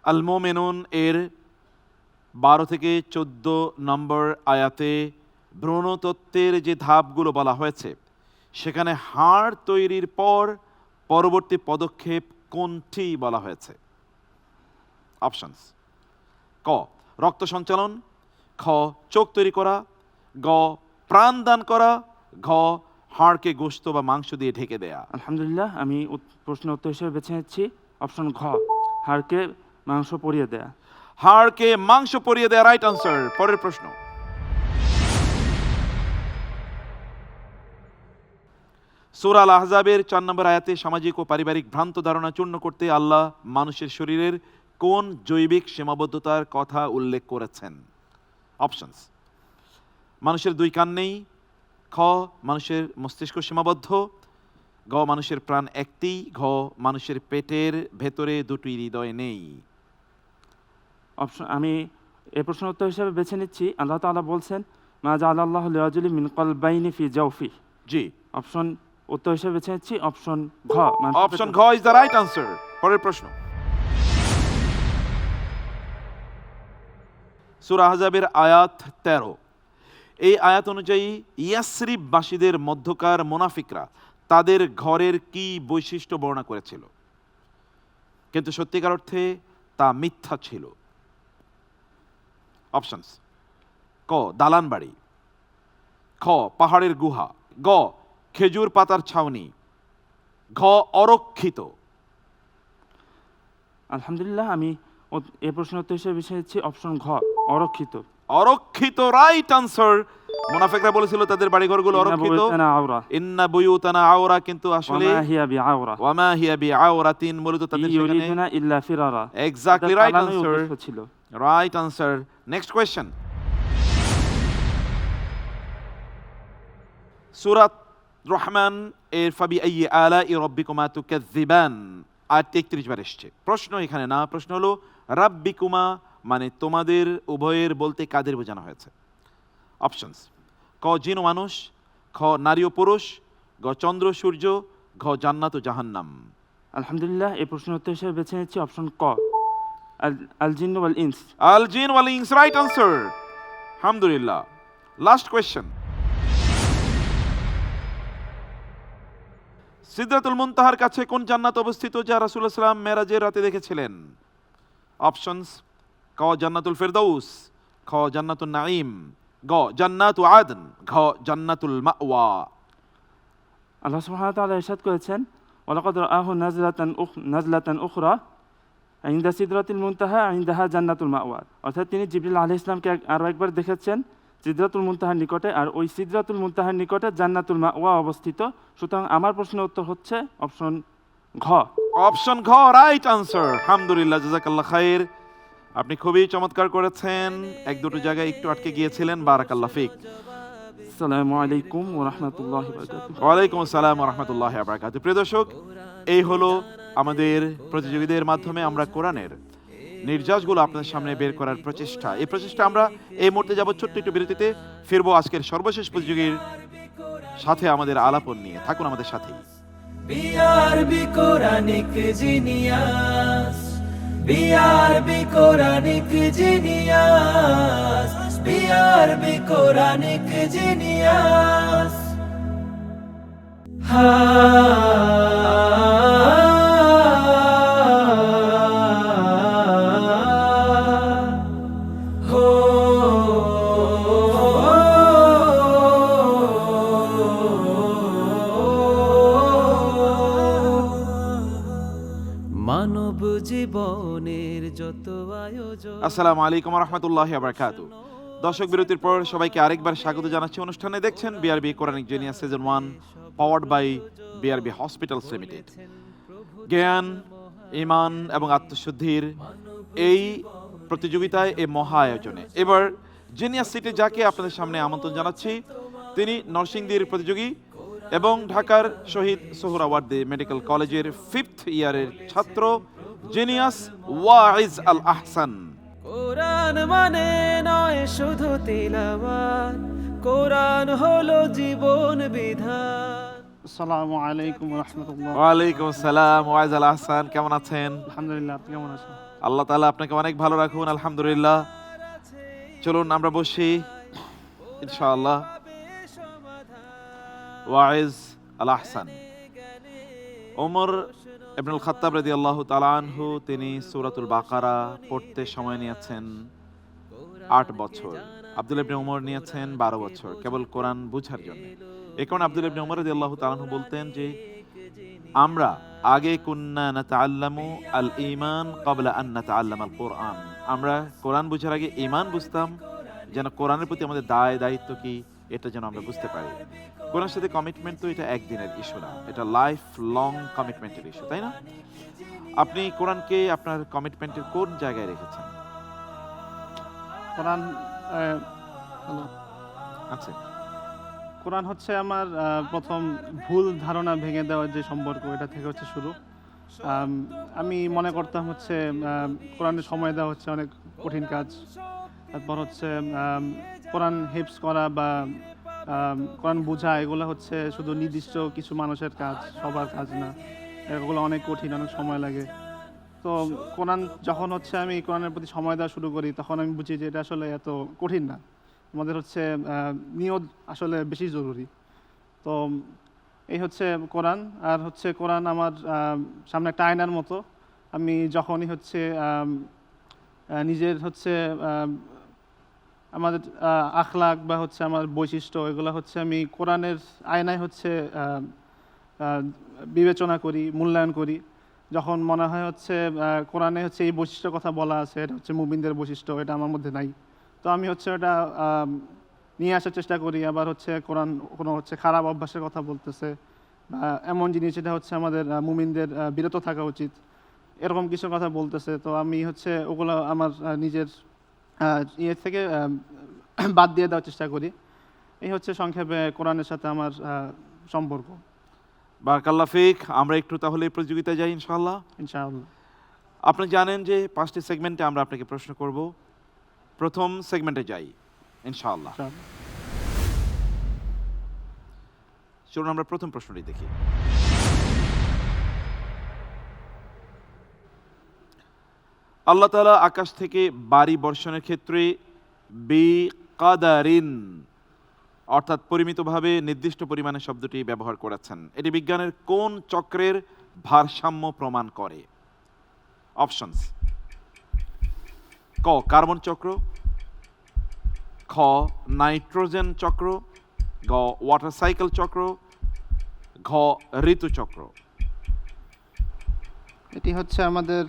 আল মুমিনুন এর 12 থেকে 14 নম্বর আয়াতে ভ্রূণতত্ত্বের যে ধাপগুলো বলা হয়েছে, সেখানে হাড় তৈরির পর পরবর্তী পদক্ষেপ কোনটি বলা হয়েছে? অপশনস: ক রক্ত সঞ্চালন, খ চোখ তৈরি করা, গ প্রাণ দান করা, ঘ হাড়কে গোশত বা মাংস দিয়ে ঢেকে দেয়া। আলহামদুলিল্লাহ, আমি প্রশ্ন উত্তর হিসেবে বেছে নিচ্ছি অপশন ঘ, হাড়কে মাংস পরিয়ে দেয়া। হাড়কে মাংস পরিয়ে দেয়া রাইট আনসার। পরের প্রশ্ন, সূরা আল আহজাবের 4 নম্বর আয়াতে সামাজিক ও পারিবারিক ভ্রান্ত ধারণা চূর্ণ করতে আল্লাহ মানুষের শরীরের কোন জৈবিক সীমাবদ্ধতার কথা উল্লেখ করেছেন? অপশনস: মানুষের 2 কান নেই, খ মানুষের মস্তিষ্ক সীমাবদ্ধ, গ মানুষের প্রাণ একটি, ঘ মানুষের পেটের ভেতরে 2টি হৃদয় নেই। অপশন আমি এ প্রশ্নের উত্তর হিসেবে বেছে নিচ্ছি, আল্লাহ তাআলা বলছেন মা জাআলাল্লাহু লিরাজুলিন মিন কলবাইনি ফি জাওফি। জি, অপশন উত্তর হিসেবে বেছে নিচ্ছি অপশন ঘ। অপশন ঘ ইজ দ্য রাইট আনসার। পরের প্রশ্ন, সূরা আহজাবের আয়াত 13। এই আয়াত অনুযায়ী ইয়াসরিববাসীদের মধ্যকার মুনাফিকরা তাদের ঘরের কি বৈশিষ্ট্য বর্ণনা করেছিল কিন্তু সত্যিকার অর্থে তা মিথ্যা ছিল? অপশনস: ক দালান বাড়ি, খ পাহাড়ের গুহা, গ খেজুর পাতার ছাউনি, ঘ অরক্ষিত। আলহামদুলিল্লাহ, আমি এ প্রশ্নের উত্তর হিসেবে বেছে নিচ্ছি অপশন ঘ, অরক্ষিত। অরক্ষিত রাইট আনসার। মুনাফিকরা বলেছিল তাদের বাড়িঘরগুলো অরক্ষিত, ইন্না বুয়ুতানা আওরা, কিন্তু আসলে ওয়া মা হিয়া বিআওরা, ওয়ামা হিয়া বিআওরাতিন, মূলত তাদের ইউরিদুনা ইল্লা ফিরারা। এক্স্যাক্টলি রাইট তাদের আনসার। উদ্দেশ্য ছিল। Right answer. নেক্সট কোয়েশ্চেন, সূরা রহমান এর ফাবি আইয়ি আলাই রাব্বিকুমা তুকাযযিবান আয়াত 33 বার এসেছে। প্রশ্ন এখানে না, প্রশ্ন হলো রাব্বিকুমা মানে তোমাদের উভয়ের বলতে কাদের বোঝানো হয়েছে? অপশনস: ক জিন ও মানুষ, খ নারী ও পুরুষ, গ চন্দ্র সূর্য, ঘ জান্নাত ও জাহান্নাম। আলহামদুলিল্লাহ, এই প্রশ্নের উত্তর হিসেবে বেছে নিচ্ছি অপশন ক, আল জিন ওয়াল ইনস। আল জিন ওয়াল ইনস, রাইট আনসার। আলহামদুলিল্লাহ। লাস্ট কোয়েশ্চেন, সিদরাতুল মুনতাহার কাছে কোন জান্নাত অবস্থিত যা রাসূলুল্লাহ সাল্লাল্লাহু আলাইহি ওয়াসাল্লাম মেরাজের রাতে দেখেছিলেন? অপশনস: ক জান্নাতুল ফেরদাউস, খ জান্নাতুন নাঈম, গ জান্নাতু আদন, ঘ জান্নাতুল মাওয়া। আল্লাহ সুবহানাহু ওয়া তাআলা ইরশাদ করেছেন ওয়ালাকাদ রাআহু নাজলাতান উখরা ইনদা সিদরাতুল মুনতাহা ইনদাহা জান্নাতুল মাওয়া। অর্থাৎ তিনি জিবরিল আলাইহিস সালামকে আরো একবার দেখেছেন সিদরাতুল মুনতাহার নিকটে, আর ওই সিদরাতুল মুনতাহার নিকটে জান্নাতুল মাওয়া অবস্থিত। সুতরাং আমার প্রশ্নের উত্তর হচ্ছে অপশন ঘ। অপশন ঘ রাইট আনসার। আলহামদুলিল্লাহ, জাযাকাল্লাহ খাইর। আপনি খুবই চমৎকার করেছেন, 1-2 জায়গায় একটু আটকে গিয়েছিলেন। বারাকাল্লাহ ফিক। আসসালামু আলাইকুম ওয়া রাহমাতুল্লাহি ওয়া বারাকাতুহু। ওয়ালাইকুম আসসালাম ওয়া রাহমাতুল্লাহি ওয়া বারাকাতুহু। প্রিয় দর্শক, এই হলো আমাদের প্রতিযোগীদের মাধ্যমে আমরা কোরআনের নির্যাসগুলো আপনাদের সামনে বের করার প্রচেষ্টা। এই প্রচেষ্টা আমরা এই মুহূর্তে যাব ছোট্ট একটু বিরতিতে, ফিরবো আজকের সর্বশেষ প্রতিযোগীর সাথে আমাদের আলাপন নিয়ে। থাকুন আমাদের সাথেই। BRB Quranic genius, BRB Quranic genius, BRB Quranic genius. মানব জীবনের যত আয়োজন। আসসালামু আলাইকুম ওয়া রাহমাতুল্লাহি ওয়া বারাকাতুহু। দর্শক, বিরতির পর সবাইকে আরেকবার স্বাগত জানাচ্ছি অনুষ্ঠানে। দেখছেন BRB Quranic genius season 1, powered by BRB Hospitals Limited. জ্ঞান, ঈমান এবং আত্মশুদ্ধির এই প্রতিযোগিতায়, এই মহা আয়োজনে এবার জিনিয়াস সিটি যাকে আপনাদের সামনে আমন্ত্রণ জানাচ্ছি, তিনি নরসিংদীর প্রতিযোগী এবং ঢাকার শহীদ সোহরাওয়ার্দী মেডিকেল কলেজের 5th ইয়ারের ছাত্র জিনিয়াস ওয়াইজ আল আহসান। কোরআন মানে নয় শুধু তিলাওয়াত, কোরআন হলো জীবন বিধান। আসসালামু আলাইকুম ওয়া রাহমাতুল্লাহ। ওয়ালাইকুম আসসালাম ওয়াইজ আল আহসান, কেমন আছেন? আলহামদুলিল্লাহ, আপনি কেমন আছেন? আল্লাহ তাআলা আপনাকে অনেক ভালো রাখুন। আলহামদুলিল্লাহ। চলুন আমরা বসি ইনশাআল্লাহ। ওয়াইজ আল আহসান ওমর ইবনুল খাত্তাব রাদিয়াল্লাহু তাআলা আনহু, তিনি সূরাতুল বাকারা পড়তে সময় নিয়েছেন 8 বছর। আব্দুল্লাহ ইবনে ওমর নিয়েছেন 12 বছর কেবল কোরআন বুঝার জন্য। এই কারণে আব্দুল্লাহ ইবনে ওমর রাদিয়াল্লাহু তাআলা আনহু বলতেন যে আমরা আগে কুন্না নাতাআল্লামু আল ঈমান ক্বাবলা আন নাতাআল্লাম আল কোরআন। আমরা কোরআন বুঝার আগে ঈমান বুঝতাম, যেন কোরআনের প্রতি আমাদের দায়িত্ব কি এটা যেন আমরা বুঝতে পারি। কোরআনের সাথে কমিটমেন্ট তো এটা একদিনের ইস্যু না, এটা লাইফ লং কমিটমেন্টের ইস্যু, তাই না? আপনি কোরআনকে আপনার কমিটমেন্টের কোন জায়গায় রেখেছেন? কোরআন হ্যালো আচ্ছা, কোরআন হচ্ছে আমার প্রথম ভুল ধারণা ভেঙে দেওয়ার যে সম্পর্ক, এটা থেকে হচ্ছে শুরু। আমি মনে করতাম হচ্ছে কোরআনে সময় দেওয়া হচ্ছে অনেক কঠিন কাজ। তারপর হচ্ছে কোরআন হিফজ করা বা কোরআন বোঝা, এগুলো হচ্ছে শুধু নির্দিষ্ট কিছু মানুষের কাজ, সবার কাজ না। এগুলো অনেক কঠিন, অনেক সময় লাগে। তো কোরআন যখন হচ্ছে আমি কোরআনের প্রতি সময় দেওয়া শুরু করি, তখন আমি বুঝি যে এটা আসলে এত কঠিন না। আমাদের হচ্ছে নিয়ত আসলে বেশি জরুরি। তো এই হচ্ছে কোরআন। আর হচ্ছে কোরআন আমার সামনে একটা আয়নার মতো। আমি যখনই হচ্ছে নিজের হচ্ছে আমাদের আখলাক বা হচ্ছে আমার বৈশিষ্ট্য, এগুলো হচ্ছে আমি কোরআনের আয়নায় হচ্ছে বিবেচনা করি, মূল্যায়ন করি। যখন মনে হয় হচ্ছে কোরআনে হচ্ছে এই বৈশিষ্ট্যের কথা বলা আছে, এটা হচ্ছে মুমিনদের বৈশিষ্ট্য, এটা আমার মধ্যে নাই, তো আমি হচ্ছে এটা নিয়ে আসার চেষ্টা করি। আবার হচ্ছে কোরআন কোনো হচ্ছে খারাপ অভ্যাসের কথা বলতেছে বা এমন জিনিস এটা হচ্ছে আমাদের মুমিনদের বিরত থাকা উচিত, এরকম কিছু কথা বলতেছে, তো আমি হচ্ছে ওগুলো আমার নিজের ইয়ে থেকে বাদ দিয়ে দেওয়ার চেষ্টা করি। এই হচ্ছে সংক্ষেপে কোরআনের সাথে আমার সম্পর্ক। বারাকাল্লাহ ফিক। আমরা একটু তাহলে এই প্রতিযোগিতায় যাই ইনশাআল্লাহ। ইনশাআল্লাহ। আপনি জানেন যে 5টি সেগমেন্টে আমরা আপনাকে প্রশ্ন করব। প্রথম সেগমেন্টে যাই ইনশাআল্লাহ। ইনশাআল্লাহ। চলুন আমরা প্রথম প্রশ্নটি দেখি। আল্লাহ তাআলা আকাশ থেকে বাড়ি বর্ষণের ক্ষেত্রে বিকাদারিন অর্থাৎ পরিমিতভাবে নির্দিষ্ট পরিমাণে শব্দটি ব্যবহার করেছেন। এটি বিজ্ঞানের কোন চক্রের ভারসাম্য প্রমাণ করে? অপশনস: ক কার্বন চক্র, খ নাইট্রোজেন চক্র, গ ওয়াটার সাইকেল চক্র, ঘ ঋতু চক্র। এটি হচ্ছে আমাদের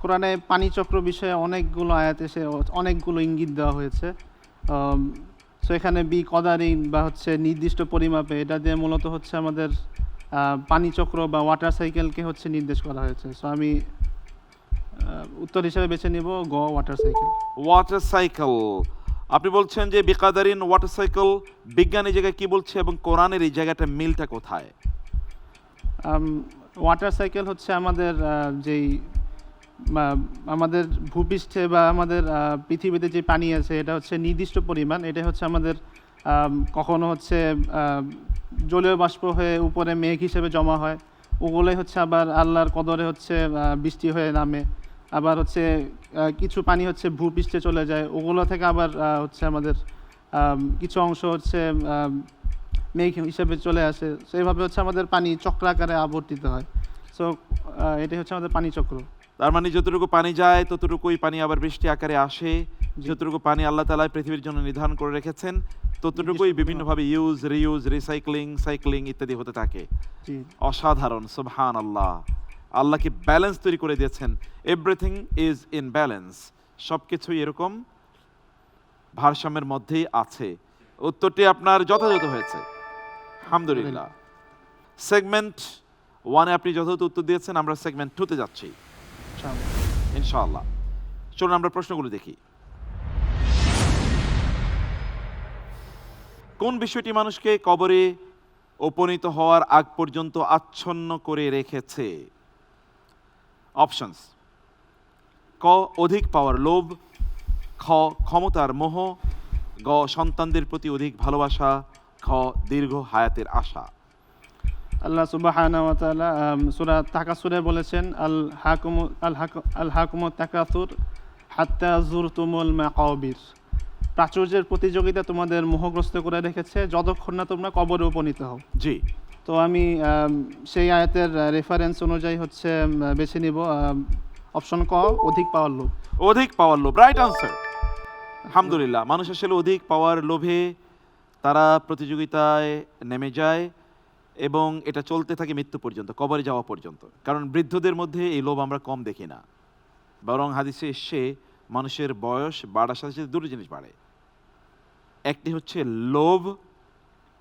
কোরআনে পানি চক্র বিষয়ে অনেকগুলো আয়াত এসে অনেকগুলো ইঙ্গিত দেওয়া হয়েছে। সো এখানে বি কদারিন বা হচ্ছে নির্দিষ্ট পরিমাপে, এটা দিয়ে মূলত হচ্ছে আমাদের পানি চক্র বা ওয়াটার সাইকেলকে হচ্ছে নির্দেশ করা হয়েছে। সো আমি উত্তর হিসেবে বেছে নিব গ ওয়াটার সাইকেল। Water cycle. আপনি বলছেন যে বিকাদারিন ওয়াটার সাইকেল, বিজ্ঞান এই জায়গায় কি বলছে এবং কোরআনের এই জায়গাটা মিলটা কোথায়? ওয়াটার সাইকেল হচ্ছে আমাদের যেই আমাদের ভূপৃষ্ঠে বা আমাদের পৃথিবীতে যে পানি আছে, এটা হচ্ছে নির্দিষ্ট পরিমাণ। এটা হচ্ছে আমাদের কখনো হচ্ছে জলীয় বাষ্প হয়ে উপরে মেঘ হিসেবে জমা হয়, ওগুলোই হচ্ছে আবার আল্লাহর কদরে হচ্ছে বৃষ্টি হয়ে নামে। আবার হচ্ছে কিছু পানি হচ্ছে ভূপৃষ্ঠে চলে যায়, ওগুলো থেকে আবার হচ্ছে আমাদের কিছু অংশ হচ্ছে মেঘ হিসেবে চলে আসে। সো এইভাবে হচ্ছে আমাদের পানি চক্রাকারে আবর্তিত হয়। সো এটাই হচ্ছে আমাদের পানি চক্র। তার মানে যতটুকু পানি যায় ততটুকুই পানি আবার বৃষ্টি আকারে আসে। যতটুকু পানি আল্লাহ তাআলা পৃথিবীর জন্য নির্ধারণ করে রেখেছেন ততটুকুই বিভিন্নভাবে ইউজ, রিউজ, রিসাইক্লিং, সাইক্লিং ইত্যাদি হতে থাকে। জি। অসাধারণ, সুবহানাল্লাহ। আল্লাহ কি ব্যালেন্স তৈরি করে দিয়েছেন। এভরিথিং ইজ ইন ব্যালেন্স, সব কিছুই এরকম ভারসাম্যের মধ্যেই আছে। উত্তরটি আপনার যথাযথ হয়েছে, আলহামদুলিল্লাহ। সেগমেন্ট 1-এ আপনি যথাযথ উত্তর দিয়েছেন। আমরা সেগমেন্ট 2-তে যাচ্ছি ইনশাআল্লাহ। চলুন আমরা প্রশ্নগুলো দেখি। কোন বিষয়টি মানুষকে কবরে উপনীত হওয়ার আগ পর্যন্ত আচ্ছন্ন করে রেখেছে? অপশনস: ক অধিক পাওয়ার লোভ, খ ক্ষমতার মোহ, গ সন্তানদের প্রতি অধিক ভালোবাসা, খ দীর্ঘ হায়াতের আশা। আল্লাহ সুবহানাহু ওয়া তাআলা সূরা তাকাসুরে বলেছেন, আল হাকুমু তাকাসুর হাত্তা যুরতুমুল মাকাবির। প্রাচুর্যের প্রতিযোগিতা তোমাদের মোহগ্রস্ত করে রেখেছে যতক্ষণ না তোমরা কবরে উপনীত হও। জি। তো আমি সেই আয়াতের রেফারেন্স অনুযায়ী হচ্ছে বেছে নিব অপশন ক অধিক পাওয়ার লোভ। অধিক পাওয়ার লোভ, রাইট আনসার। আলহামদুলিল্লাহ। মানুষ আসলে অধিক পাওয়ার লোভে তারা প্রতিযোগিতায় নেমে যায় এবং এটা চলতে থাকে মৃত্যু পর্যন্ত, কবরে যাওয়া পর্যন্ত। কারণ বৃদ্ধদের মধ্যে এই লোভ আমরা কম দেখি না, বরং হাদিসে এসে মানুষের বয়স বাড়ার সাথে সাথে দুটো জিনিস বাড়ে। একটি হচ্ছে লোভ,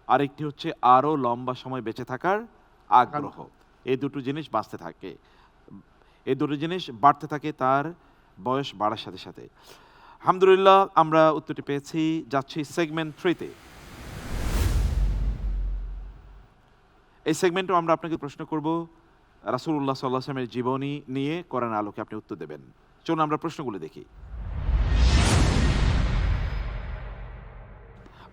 আরেকটি হচ্ছে আরও লম্বা সময় বেঁচে থাকার আগ্রহ। এই দুটো জিনিস বাঁচতে থাকে। এই দুটো জিনিস বাড়তে থাকে তার বয়স বাড়ার সাথে সাথে। আলহামদুলিল্লাহ, আমরা উত্তরটি পেয়েছি। যাচ্ছি সেগমেন্ট 3-তে। এই সেগমেন্টও আমরা আপনাকে প্রশ্ন করব রাসূলুল্লাহ সাল্লাল্লাহু আলাইহি ওয়াসাল্লামের জীবনী নিয়ে, কোরআন আলোকে আপনি উত্তর দেবেন। চলুন আমরা প্রশ্নগুলো দেখি।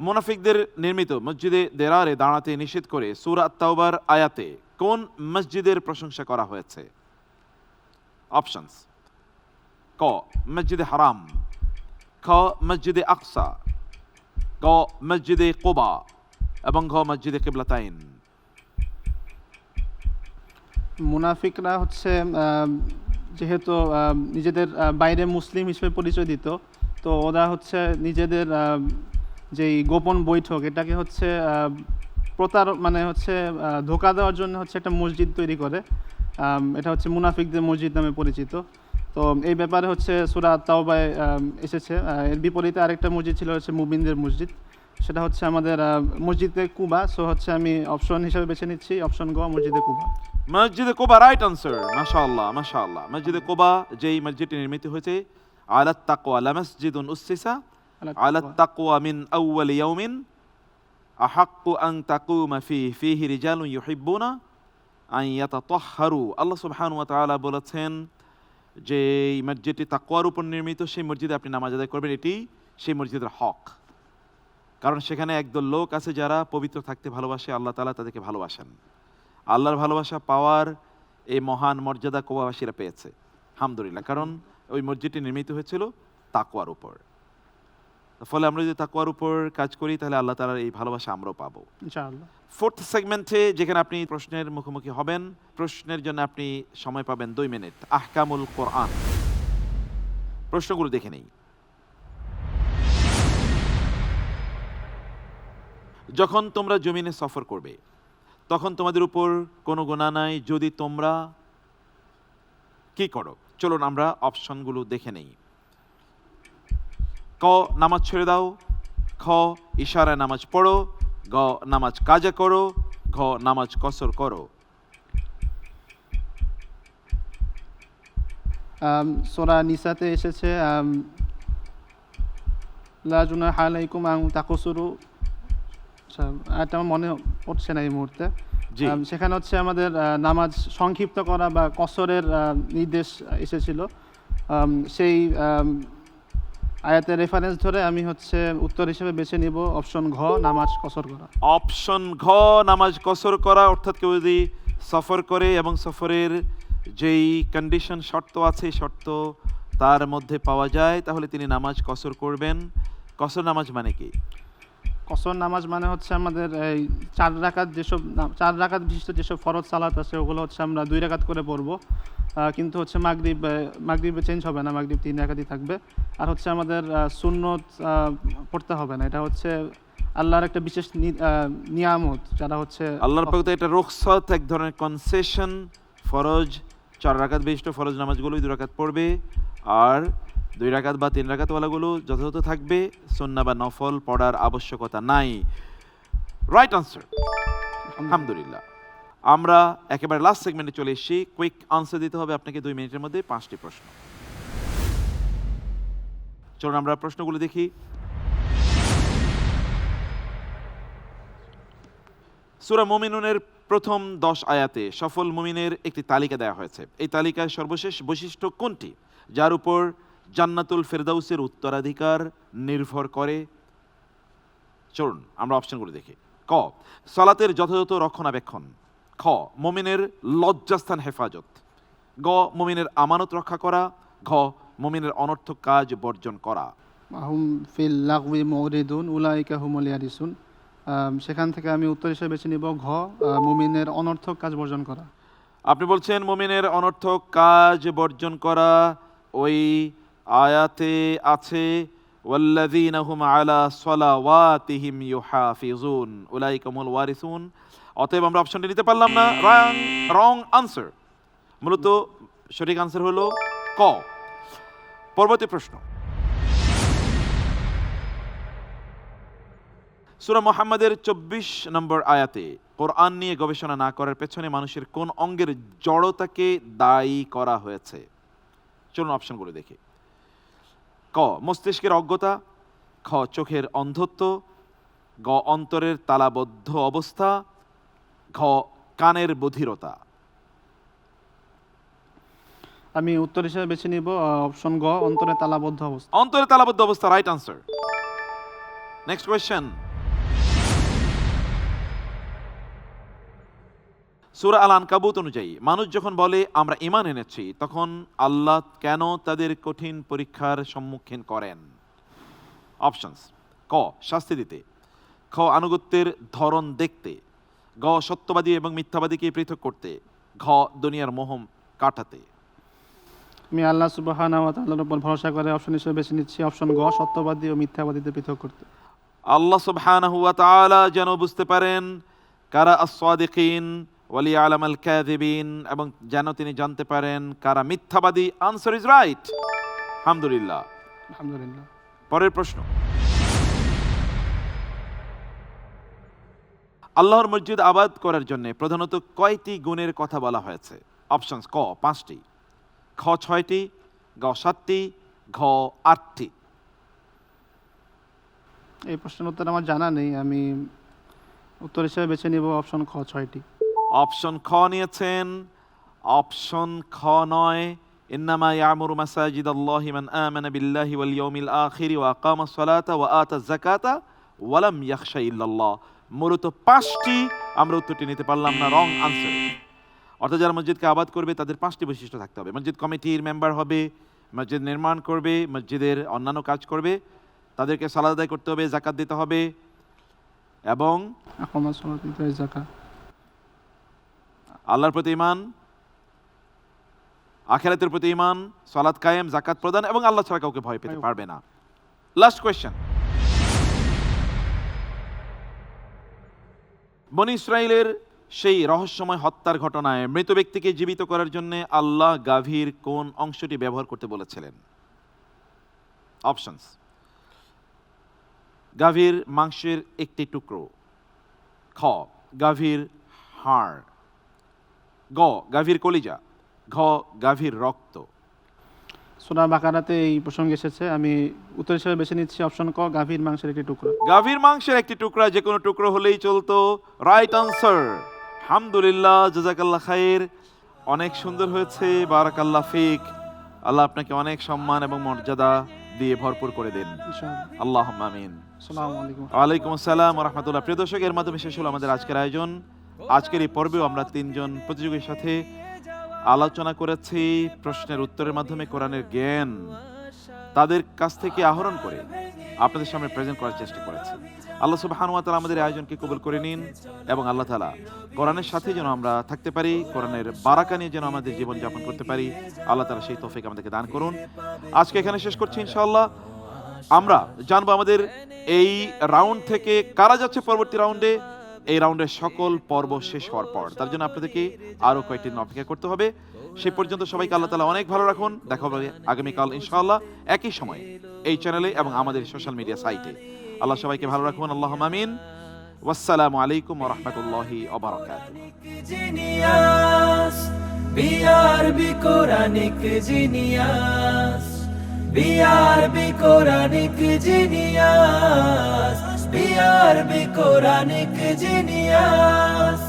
মুনাফিকদের নির্মিত মসজিদে দেরারে দাঁড়াতে নিষেধ করে সূরা আত-তাওবার আয়াতে কোন মসজিদের প্রশংসা করা হয়েছে? অপশনস: ক মসজিদে হারাম, খ মসজিদে আকসা, গ মসজিদে কুবা এবং ঘ মসজিদে কিবলাতাইন। মুনাফিকরা হচ্ছে যেহেতু নিজেদের বাইরে মুসলিম হিসেবে পরিচয় দিত, তো ওরা হচ্ছে নিজেদের যেই গোপন বৈঠক এটাকে হচ্ছে মানে হচ্ছে ধোঁকা দেওয়ার জন্য হচ্ছে একটা মসজিদ তৈরি করে। এটা হচ্ছে মুনাফিকদের মসজিদ নামে পরিচিত। তো এই ব্যাপারে হচ্ছে সূরা আত-তাওবায় এসেছে। এর বিপরীতে আরেকটা মসজিদ ছিল হচ্ছে মুমিনদের মসজিদ, সেটা হচ্ছে আমাদের মসজিদে কুবা। সো হচ্ছে আমি অপশন হিসেবে বেছে নিচ্ছি অপশন গ, মসজিদে কুবা। মসজিদে কুবা রাইট আনসার। মাশাআল্লাহ মাশাআল্লাহ। মসজিদে কুবা যেই মসজিদটি নির্মিত হয়েছে, আলাত তাকওয়া লামাসজিদুন উসসিসা আলাত তাকওয়া মিন আউয়ালি ইয়াউমিন আহাক্কু আন তাকুমা ফিহি রিজালুন ইউহিব্বুনা আন ইয়াতাতাহহারু। আল্লাহ সুবহানাহু ওয়া তাআলা বলেছেন যে এই মসজিদটি তাকওয়ার উপর নির্মিত, সেই মসজিদে আপনি নামাজ আদায় করবেন, এটি সেই মসজিদের হক। কারণ সেখানে একদল লোক আছে যারা পবিত্র থাকতে ভালোবাসে, আল্লাহ তাআলা তাদেরকে ভালোবাসেন। আল্লাহর ভালোবাসা পাওয়ার এই মহান মর্যাদা কুবাবাসীরা পেয়েছে আলহামদুলিল্লাহ, কারণ ওই মসজিদটি নির্মিত হয়েছিল তাকওয়ার উপর। ফলে আমরা যদি তাকওয়ার উপর কাজ করি তাহলে আল্লাহ তাআলার এই ভালোবাসা আমরাও পাবো ইনশাআল্লাহ। ফোর্থ সেগমেন্টে, যেখানে আপনি প্রশ্নের মুখোমুখি হবেন। প্রশ্নের জন্য আপনি সময় পাবেন 2 মিনিট। আহকামুল কোরআন। প্রশ্নগুলো দেখে নেই। যখন তোমরা জমিনে সফর করবে তখন তোমাদের উপর কোনো গুনাহ নাই যদি তোমরা কি করো? চলুন আমরা অপশনগুলো দেখে নেই। ক নামাজ ছেড়ে দাও, খ ইশারায় নামাজ পড়ো, গ নামাজ কাজা করো, ঘ নামাজ কসর করো। সূরা নিসাতে এসেছে লা জুনাহা আলাইকুম আন তাকসুরু। এটা আমার মনে পড়ছে না এই মুহূর্তে। জি। সেখানে হচ্ছে আমাদের নামাজ সংক্ষিপ্ত করা বা কসরের নির্দেশ এসেছিল। সেই আয়াতের রেফারেন্স ধরে আমি হচ্ছে উত্তর হিসেবে বেছে নিব অপশন ঘ, নামাজ কসর করা। অপশন ঘ নামাজ কসর করা, অর্থাৎ কেউ যদি সফর করে এবং সফরের যেই কন্ডিশন শর্ত আছে শর্ত তার মধ্যে পাওয়া যায় তাহলে তিনি নামাজ কসর করবেন। কসর নামাজ মানে কি? কসর নামাজ মানে হচ্ছে আমাদের এই 4 রাকাত চার রাকাত বিশিষ্ট যেসব ফরজ সালাত আছে ওগুলো হচ্ছে আমরা 2 রাকাত করে পড়বো, কিন্তু হচ্ছে মাগরিবে চেঞ্জ হবে না, মাগরিব 3 রাকাতই থাকবে। আর হচ্ছে আমাদের সুন্নত পড়তে হবে না, এটা হচ্ছে আল্লাহর একটা বিশেষ নিয়ামত, যারা হচ্ছে আল্লাহর পক্ষ থেকে এটা রুখসত, এক ধরনের কনসেশন। ফরজ 4 রাকাত বিশিষ্ট ফরজ নামাজগুলোই 2 রাকাত পড়বে, আর 2 রাকাত বা 3 রাকাত ওয়ালাগুলো যথাযথ থাকবে, সুন্নাহ বা নফল পড়ার আবশ্যকতা নাই। রাইট আনসার আলহামদুলিল্লাহ। আমরা একেবারে লাস্ট সেগমেন্টে চলে এসেছি। কুইক আনসার দিতে হবে আপনাকে 2 মিনিটের মধ্যে 5টি প্রশ্ন। চলুন আমরা প্রশ্নগুলো দেখি। সূরা মুমিনুনের প্রথম 10 আয়াতে সফল মুমিনের একটি তালিকা দেওয়া হয়েছে। এই তালিকায় সর্বশেষ বৈশিষ্ট্য কোনটি যার উপর জান্নাতুল ফেরদাউসের উত্তরাধিকার নির্ভর করে? চলুন আমরা অপশনগুলো দেখি। ক সালাতের যথাযথ রক্ষণাবেক্ষণ, খ মুমিনের লজ্জাস্থান হেফাজত, গ মুমিনের আমানত রক্ষা করা, ঘ মুমিনের অনর্থক কাজ বর্জন করা। হুম ফিল লাগবি মুরিদুন উলাইকা হুমুল ইয়ারিসুন। সেখান থেকে আমি উত্তর হিসেবে বেছে নিব ঘ, মুমিনের অনর্থক কাজ বর্জন করা। আপনি বলছেন মুমিনের অনর্থক কাজ বর্জন করা। ওই আয়াতে আছে ওয়াল্লাযীনা হুম আলা সালাওয়াতিহিম ইউহাফিজুন উলাইকা হুমুল ওয়ারিসুন। অতএব আমরা অপশনটি নিতে পারলাম না, রং আনসার। মূলত সঠিক আনসার হলো ক। পরবর্তী প্রশ্ন। সূরা মুহাম্মাদের 24 নম্বর আয়াতে কোরআন নিয়ে গবেষণা না করার পেছনে মানুষের কোন অঙ্গের জড়তাকে দায়ী করা হয়েছে? চলুন অপশনগুলো দেখি। ক, মস্তিষ্কের অজ্ঞতা, খ, চোখের অন্ধত্ব, গ, অন্তরের তালাবদ্ধ অবস্থা, ঘ, কানের বধিরতা। আমি উত্তর হিসেবে বেছে নিব অপশন গ, অন্তরে তালাবদ্ধ অবস্থা। অন্তরে তালাবদ্ধ অবস্থা রাইট আনসার। Next question. সূরা আল আনকাবুত অনুযায়ী মানুষ যখন বলে আমরা ঈমান এনেছি, তখন আল্লাহ কেন তাদের কঠিন পরীক্ষার সম্মুখীন করেন? অপশনস: ক, শাস্তি দিতে, খ, আনুগত্যের ধরন দেখতে, গ, সত্যবাদী এবং মিথ্যাবাদীকে পৃথক করতে, ঘ, দুনিয়ার মোহ কাটাতে। আমি আল্লাহ সুবহানাহু ওয়া তাআলার উপর ভরসা করে অপশন হিসেবে বেছে নিচ্ছি অপশন গ, সত্যবাদী ও মিথ্যাবাদীদের পৃথক করতে। আল্লাহ সুবহানাহু ওয়া তাআলা যেন বুঝতে পারেন কারা আস-সাদিকিন ওয়া লিয়ালামাল কাযিবিন, এবং যেন তিনি জানতে পারেন কারা মিথ্যাবাদী। Answer is right. আলহামদুলিল্লাহ। আলহামদুলিল্লাহ। পরের প্রশ্ন। আল্লাহর মসজিদ আবাদ করার জন্য প্রধানত কয়টি গুণের কথা বলা হয়েছে? অপশনস: ক, 5টি, খ, 6টি, গ, 7টি, ঘ, 8টি। এই প্রশ্নের উত্তর আমার জানা নেই, আমি উত্তর হিসেবে বেছে নিব অপশন খ, 6টি। অপশন খ নিয়েছেন। অপশন খ নয়। ইন্নামা ইয়ামুরু মাসাজিদাল্লাহি মান আমানা বিল্লাহি ওয়াল ইয়াউমিল আখির ওয়া আকামাস সালাতা ওয়া আতাজ যাকাতা ওয়া লাম ইয়াখশা ইল্লাল্লাহ। মূলত 5টি, আমরা উত্তরটি নিতে পারলাম না, রং আনসার। অর্থাৎ যারা মসজিদকে আবাদ করবে তাদের 5টি বৈশিষ্ট্য থাকতে হবে। মসজিদ কমিটির মেম্বার হবে, মসজিদ নির্মাণ করবে, মসজিদের অন্যান্য কাজ করবে, তাদেরকে সালাত আদায় করতে হবে, যাকাত দিতে হবে, এবং আকামাস সালাত ওয়া ইতাজ যাকাত, আল্লাহর প্রতি ঈমান, আখিরাতের প্রতি ঈমান, সালাত কায়েম, যাকাত প্রদান, এবং আল্লাহ ছাড়া কাউকে ভয় পেতে পারবে না। Last question. বনী ইসরাইলের সেই রহস্যময় হত্যার ঘটনায় মৃত ব্যক্তিকে জীবিত করার জন্য আল্লাহ গাভীর কোন অংশটি ব্যবহার করতে বলেছিলেন? অপশনস: গাভীর মাংসের একটি টুকরো, খ, গাভীর হাড়, গ, গাভীর কলিজা, ঘ, গাভীর রক্ত। সূরা বাকারাতে এই প্রসঙ্গ এসেছে, আমি উত্তর হিসেবে বেছে নিচ্ছি অপশন ক, গাভীর মাংসের একটি টুকরো। গাভীর মাংসের একটি টুকরা, যে কোনো টুকরো হলেই চলতো, রাইট আনসার। আলহামদুলিল্লাহ, জাযাকাল্লাহ খাইর। অনেক সুন্দর হয়েছে, বারাকাল্লাহ ফিক। আল্লাহ আপনাকে অনেক সম্মান এবং মর্যাদা দিয়ে ভরপুর করে দিন, ইনশাআল্লাহ। আল্লাহুম্মা আমিন। আসসালামু আলাইকুম। ওয়ালাইকুম আসসালাম ওয়া রাহমাতুল্লাহ। প্রিয় দর্শক, এর মাধ্যমে শেষ হলো আমাদের আজকের আয়োজন। আজকের এই পর্বেও আমরা 3জন প্রতিযোগীর সাথে আলোচনা করেছি প্রশ্নের উত্তরের মাধ্যমে কোরআনের জ্ঞান তাদের কাছ থেকে আহরণ করে আপনাদের সামনে প্রেজেন্ট করার চেষ্টা করেছি। আল্লাহ সুবহানাহু ওয়া তাআলা আমাদের আয়োজনকে কবুল করে নিন, এবং আল্লাহ তাআলা কোরআনের সাথে যেন আমরা থাকতে পারি, কোরআনের বারাকা নিয়ে যেন আমাদের জীবন যাপন করতে পারি, আল্লাহ তাআলা সেই তৌফিক আমাদেরকে দান করুন। আজকে এখানে শেষ করছি ইনশাআল্লাহ। আমরা জানবো আমাদের এই রাউন্ড থেকে কারা যাচ্ছে পরবর্তী রাউন্ডে। এই রাউন্ডের সকল পর্ব শেষ হওয়ার পর তার জন্য আপনাদেরকে আরো কয়েকটি দিন অপেক্ষা করতে হবে। সেই পর্যন্ত সবাইকে আল্লাহ তাআলা অনেক ভালো রাখুন। দেখা হবে আগামীকাল ইনশাআল্লাহ একই সময়ে এই চ্যানেলে এবং আমাদের সোশ্যাল মিডিয়া সাইটে। আল্লাহ সবাইকে ভালো রাখুন। আল্লাহুম্মা আমিন। ওয়াসসালামু আলাইকুম ওয়া রাহমাতুল্লাহি ওয়া বারাকাতুহু। BRB Quranic Genius, BRB Quranic Genius, BRB Quranic Genius.